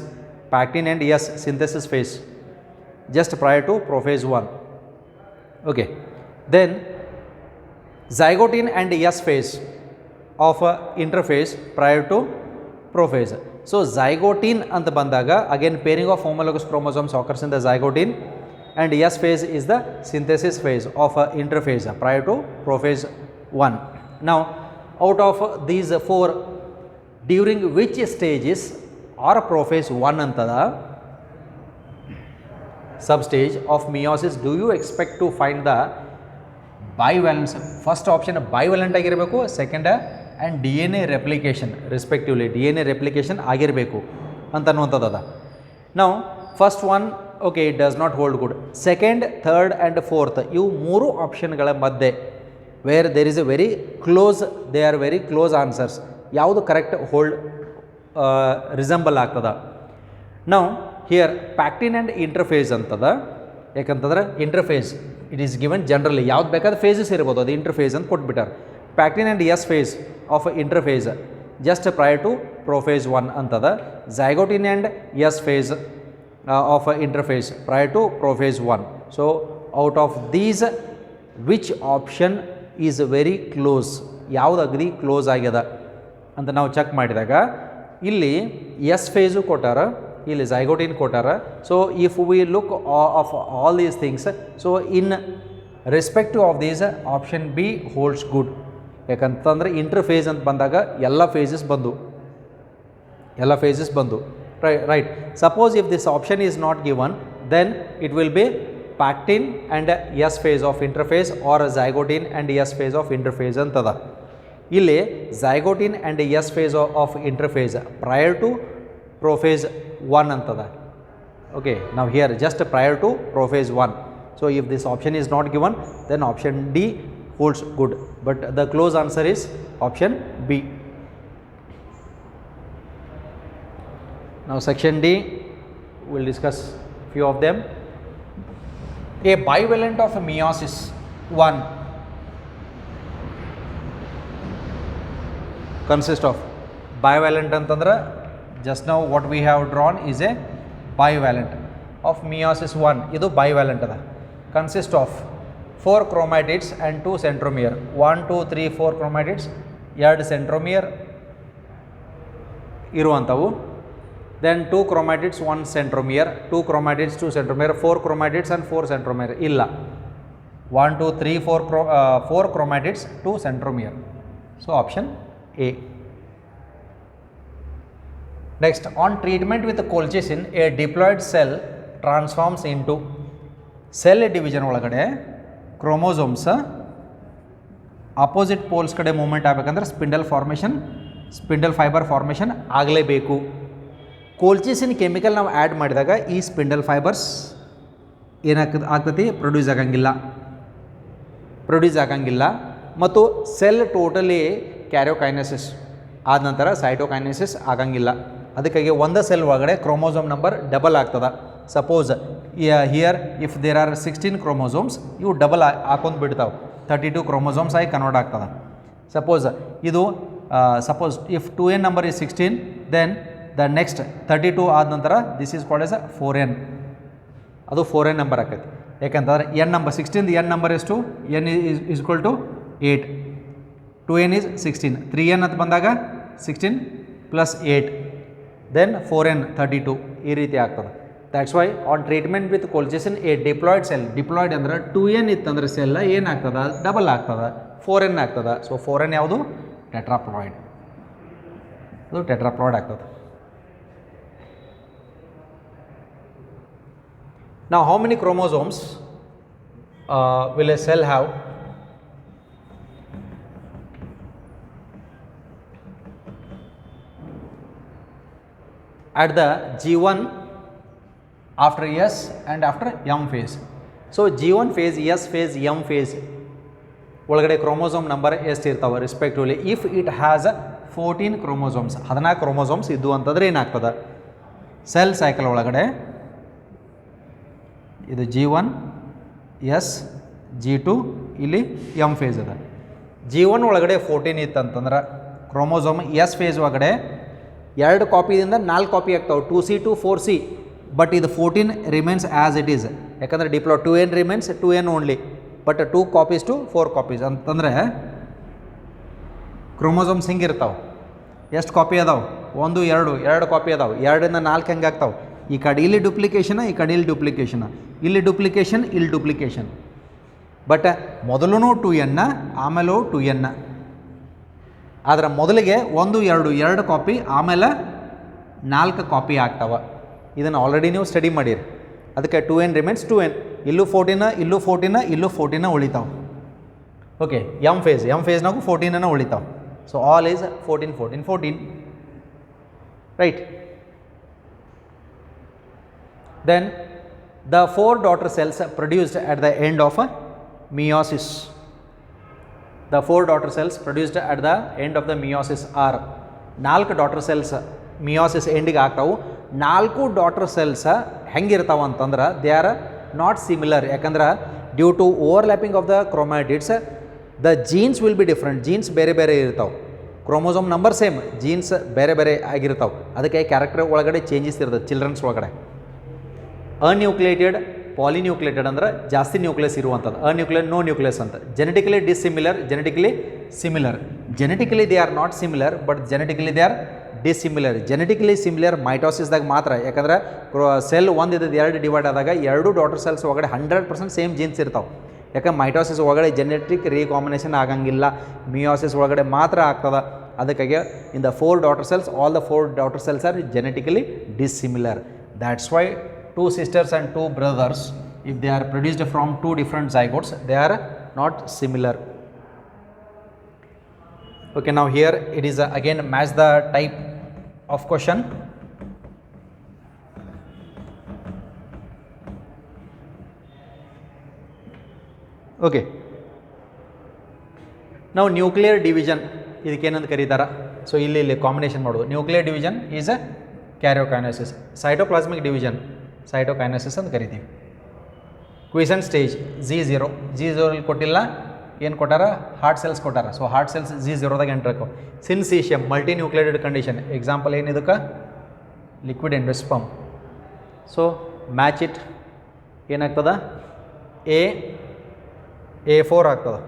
Pachytene and S synthesis phase just prior to prophase 1. Okay, then zygotine and S phase of interphase prior to prophase. So zygotine anta bandaga again pairing of homologous chromosomes occurs in the zygotine, and S phase is the synthesis phase of interphase prior to prophase 1. Now out of these 4, during which stages are prophase 1 ಅಂತದ substage of meiosis. Do you expect to find the bivalence? First option bivalent ಆಗಿರಬೇಕು, second and DNA replication respectively, DNA replication ಆಗಿರಬೇಕು ಅಂತ ಅನ್ನುವಂಥದ್ದು. ನಾವು first one okay it does not hold good. Second, third and fourth ಇವು ಮೂರು ಆಪ್ಷನ್ಗಳ ಮಧ್ಯೆ where there is a very close, they are very close answers, ಯಾವುದು ಕರೆಕ್ಟ್ ಹೋಲ್ಡ್ ರಿಸಂಬಲ್ ಆಗ್ತದ. ನಾವು ಹಿಯರ್ ಪ್ಯಾಕ್ಟಿನ್ ಆ್ಯಂಡ್ ಇಂಟರ್ಫೇಸ್ ಅಂತದ. ಯಾಕಂತಂದ್ರೆ interphase it is given generally, ಯಾವ್ದು ಬೇಕಾದ ಫೇಸಸ್ ಇರ್ಬೋದು, ಅದು ಇಂಟರ್ಫೇಸ್ ಅಂತ ಕೊಟ್ಬಿಟ್ಟಾರೆ. Pachytene and S phase of interphase just prior to prophase 1 ಅಂತದ. Zygotene and S phase of interphase prior to prophase 1. So out of these which option is very close, ಯಾವುದು ಅಗದಿ close ಆಗ್ಯದ ಅಂತ ನಾವು ಚೆಕ್ ಮಾಡಿದಾಗ ಇಲ್ಲಿ ಎಸ್ ಫೇಸು ಕೊಟ್ಟಾರ, ಇಲ್ಲಿ ಝೈಗೋಟಿನ್ ಕೊಟ್ಟಾರ. So if we look of all these things, so in respective of these option B holds good. ಯಾಕಂತಂದರೆ ಇಂಟರ್ಫೇಸ್ ಅಂತ ಬಂದಾಗ ಎಲ್ಲ ಫೇಸಸ್ ಬಂದು right. Suppose if this option is not given, then it will be pachytene and S phase of interphase or zygotene and S phase of interphase ಅಂತದ. ಇಲ್ಲಿ zygotene and S phase of interphase prior to prophase 1 ಅಂತದ. Okay, ನಾವು here just prior to prophase 1. So if this option is not given, then option D holds good, but the close answer is option B. Now section D, we will discuss few of them. A bivalent of meiosis 1 consists of, bivalent antandra just now what we have drawn is a bivalent of meiosis 1. idu bivalent ada, consist of 4 chromatids and 2 centromere. 1 2 3 4 chromatids, 2 centromere ಇರುವಂಥವು. Then 2 chromatids 1 centromere, 2 chromatids 2 centromere, 4 chromatids and 4 centromere ಇಲ್ಲ. 1 2 3 4 chromatids 2 centromere. So option A. Next, on treatment with colchicine, a diploid cell transforms into, cell division ಒಳಗಡೆ chromosomes opposite poles ಕಡೆ movement ಆಗಬೇಕಂದ್ರೆ spindle fibre formation ಆಗಲೇಬೇಕು. ಕೋಲ್ಚಿಸಿನ್ chemical ನಾವು add ಮಾಡಿದಾಗ ಈ spindle fibres ಆಗ್ತತಿ produce ಆಗಂಗಿಲ್ಲ ಮತ್ತು ಸೆಲ್ ಟೋಟಲಿ ಕ್ಯಾರಿಯೋಕೈನೆಸಿಸ್ ಆದ ನಂತರ ಸೈಟೋಕೈನೆಸಿಸ್ ಆಗಂಗಿಲ್ಲ. ಅದಕ್ಕಾಗಿ ಒಂದೇ ಸೆಲ್ ಒಳಗಡೆ ಕ್ರೋಮೋಸೋಮ್ ನಂಬರ್ ಡಬಲ್ ಆಗ್ತದೆ. Suppose here if there are 16 chromosomes, ಇವು ಡಬಲ್ ಹಾಕೊಂಡು ಬಿಡ್ತಾವೆ, 32 ಕ್ರೋಮೋಸೋಮ್ಸ್ ಆಗಿ ಕನ್ವರ್ಟ್ ಆಗ್ತದೆ. ಸಪೋಸ್ ಇದು suppose if 2n number is 16, then the next 32 ಆದ ನಂತರ this is called S 4n, ಅದು 4n ನಂಬರ್ ಆಕೈತಿ. ಯಾಕಂತಂದ್ರೆ n ನಂಬರ್ 16, n ನಂಬರ್ ಎಷ್ಟು, n is equal to 8, 2n is 16, 3n ಅಂತ ಬಂದಾಗ 16 ಪ್ಲಸ್ 8, ದೆನ್ 4n 32 ಈ ರೀತಿ ಆಗ್ತದೆ. That's why on treatment with colchicine a diploid cell, diploid ಅಂದ್ರೆ 2n ಇತ್ತಂದ್ರೆ ಸೆಲ್ ಏನಾಗ್ತದೆ, ಡಬಲ್ ಆಗ್ತದೆ, 4n ಆಗ್ತದೆ. ಸೊ 4n ಯಾವುದು, ಟೆಟ್ರಾಪ್ಲಾಯ್ಡ್, ಅದು ಟೆಟ್ರಾಪ್ಲಾಯ್ಡ್ ಆಗ್ತದೆ. Now how many chromosomes will a cell have? At the G1, after S and after M phase. So G1 phase, S phase, M phase ಒಳಗಡೆ chromosome number ಎಷ್ಟು ಇರ್ತಾವೆ respectively. If it has 14 chromosomes, 14 chromosomes ಇದ್ದು ಅಂತಂದ್ರೆ ಏನಾಗ್ತದೆ, cell cycle ಒಳಗಡೆ ಇದು G1 S G2 ಇಲ್ಲಿ M face ಅದ. G1 ಒಳಗಡೆ 14 ಇತ್ತಂತಂದ್ರೆ ಕ್ರೋಮೋಸೋಮ್ ಎಸ್ ಫೇಸ್ ಒಳಗಡೆ 2 ಕಾಪಿದಿಂದ 4 ಕಾಪಿ ಆಗ್ತಾವೆ, 2C to 4C. ಬಟ್ ಇದು 14 ರಿಮೇನ್ಸ್ ಆ್ಯಸ್ ಇಟ್ ಈಸ್, ಯಾಕಂದರೆ diplo 2n remains 2n only, but 2 copies to 4 copies ಅಂತಂದರೆ ಕ್ರೋಮೋಸೋಮ್ಸ್ ಹಿಂಗಿರ್ತಾವೆ. ಎಷ್ಟು ಕಾಪಿ ಅದಾವೆ, 1 2 ಕಾಪಿ ಅದಾವೆ, 2ರಿಂದ 4 ಹೆಂಗೆ ಆಗ್ತಾವೆ, ಈ ಕಡೆ ಇಲ್ಲಿ ಡುಪ್ಲಿಕೇಶನ, ಈ ಕಡೆ ಇಲ್ಲಿ ಡುಪ್ಲಿಕೇಶನ, ಇಲ್ಲಿ ಡುಪ್ಲಿಕೇಶನ್, ಇಲ್ಲಿ ಡುಪ್ಲಿಕೇಶನ್. ಬಟ್ ಮೊದಲು 2n, ಆಮೇಲೂ 2n. ಆದರೆ ಮೊದಲಿಗೆ 1 2 ಕಾಪಿ, ಆಮೇಲೆ 4 ಕಾಪಿ ಆಗ್ತಾವೆ. ಇದನ್ನು ಆಲ್ರೆಡಿ ನೀವು ಸ್ಟಡಿ ಮಾಡಿರಿ. ಅದಕ್ಕೆ 2n ರಿಮೈನ್ಸ್ 2n. ಇಲ್ಲೂ 14, ಇಲ್ಲೂ 14, ಇಲ್ಲೂ 14 ಉಳಿತಾವೆ. ಓಕೆ, ಎಮ್ ಫೇಸ್ನಾಗೂ 14 ಉಳಿತಾವೆ. So all is 14, 14, 14. Right. Then the 4 daughter cells produced at the end of meiosis. The 4 daughter cells produced at the end of the meiosis are 4 daughter cells meiosis ಎಂಡಿಗೆ ಆಗ್ತಾವು. 4 daughter cells ಹೆಂಗಿರ್ತಾವ ಅಂತಂದ್ರೆ they are not similar. ಯಾಕಂದ್ರೆ due to overlapping of the chromatids the genes will be different. Genes ಬೇರೆ ಬೇರೆ ಇರ್ತಾವೆ. Chromosome number same, jeans ಬೇರೆ ಬೇರೆ ಆಗಿರ್ತಾವೆ. ಅದಕ್ಕೆ ಕ್ಯಾರೆಕ್ಟರ್ ಒಳಗಡೆ ಚೇಂಜಸ್ ಇರ್ತದೆ ಚಿಲ್ಡ್ರನ್ಸ್ ಒಳಗಡೆ. ಅನ್ಯೂಕ್ಲಿಯೇಟೆಡ್, ಪಾಲಿನ್ಯೂಕ್ಲಿಯೇಟೆಡ್ ಅಂದ್ರೆ ಜಾಸ್ತಿ ನ್ಯೂಕ್ಲಿಯಸ್ ಇರುವಂಥದ್ದು. ಅನ್ಯೂಕ್ಲಿಯೇಟ್, ನೋ ನ್ಯೂಕ್ಲಿಯಸ್ ಅಂತ. Genetically dissimilar, genetically similar. Genetically they are not similar but genetically they are dissimilar. Genetically similar ಮೈಟೋಸಿಸ್ದಾಗ ಮಾತ್ರ. ಯಾಕಂದ್ರೆ ಸೆಲ್ ಒಂದಿದ್ದು 2 ಡಿವೈಡ್ ಆದಾಗ 2 ಡಾಟರ್ ಸೆಲ್ಸ್ ಒಳಗಡೆ 100% ಸೇಮ್ ಜೀನ್ಸ್ ಇರ್ತಾವೆ. ಯಾಕಂದ್ರೆ ಮೈಟೋಸಿಸ್ ಒಳಗಡೆ ಜೆನೆಟಿಕ್ ರೀಕಾಂಬಿನೇಷನ್ ಆಗಂಗಿಲ್ಲ, ಮಿಯೋಸಿಸ್ ಒಳಗಡೆ ಮಾತ್ರ ಆಗ್ತದೆ. ಅದಕ್ಕಾಗಿ in the 4 daughter cells all the 4 daughter cells R genetically dissimilar. That's why 2 sisters and 2 brothers, if they are produced from 2 different zygotes, they are not similar. Okay, now here it is again match the type of question. Okay, now nuclear division ಇದಕ್ಕೆ ಏನಂತ ಕರೀತಾರ. So ಇಲ್ಲಿ combination ಮಾಡೋದು. Nuclear division is a karyokinesis. Cytoplasmic division cytokinesis ಅಂತ ಕರಿತೀವಿ. Quiescent stage G0 ಇಲ್ಲಿ ಕೊಟ್ಟಿಲ್ಲ, ಏನು ಕೊಟ್ಟಾರ, ಹಾರ್ಟ್ ಸೆಲ್ಸ್ ಕೊಟ್ಟಾರ. ಸೊ ಹಾರ್ಟ್ ಸೆಲ್ಸ್ G0ದಾಗ ಎಂಟ್ರ್ ಹಾಕೋ. Syncytium multi nucleated condition. Example ಏನಿದಕ್ಕೆ liquid endosperm. So match it ಏನಾಗ್ತದ, A4 ಆಗ್ತದೆ.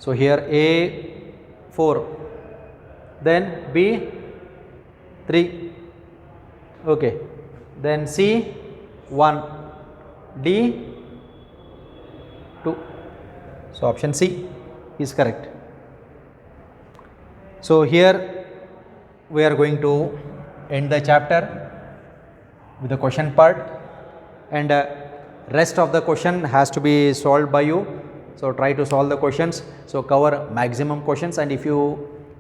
So here A4, then B3, okay, then C1, D2. So option C is correct. So here we are going to end the chapter with the question part, and rest of the question has to be solved by you. So try to solve the questions. So cover maximum questions, and if you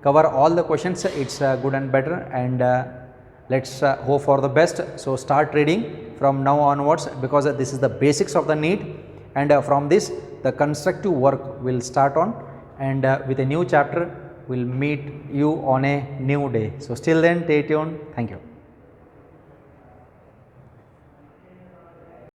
cover all the questions it's good and better, and let's hope for the best. So start reading from now onwards, because this is the basics of the NEET, and from this the constructive work will start on, and with a new chapter will meet you on a new day. So still then, stay tuned. Thank you.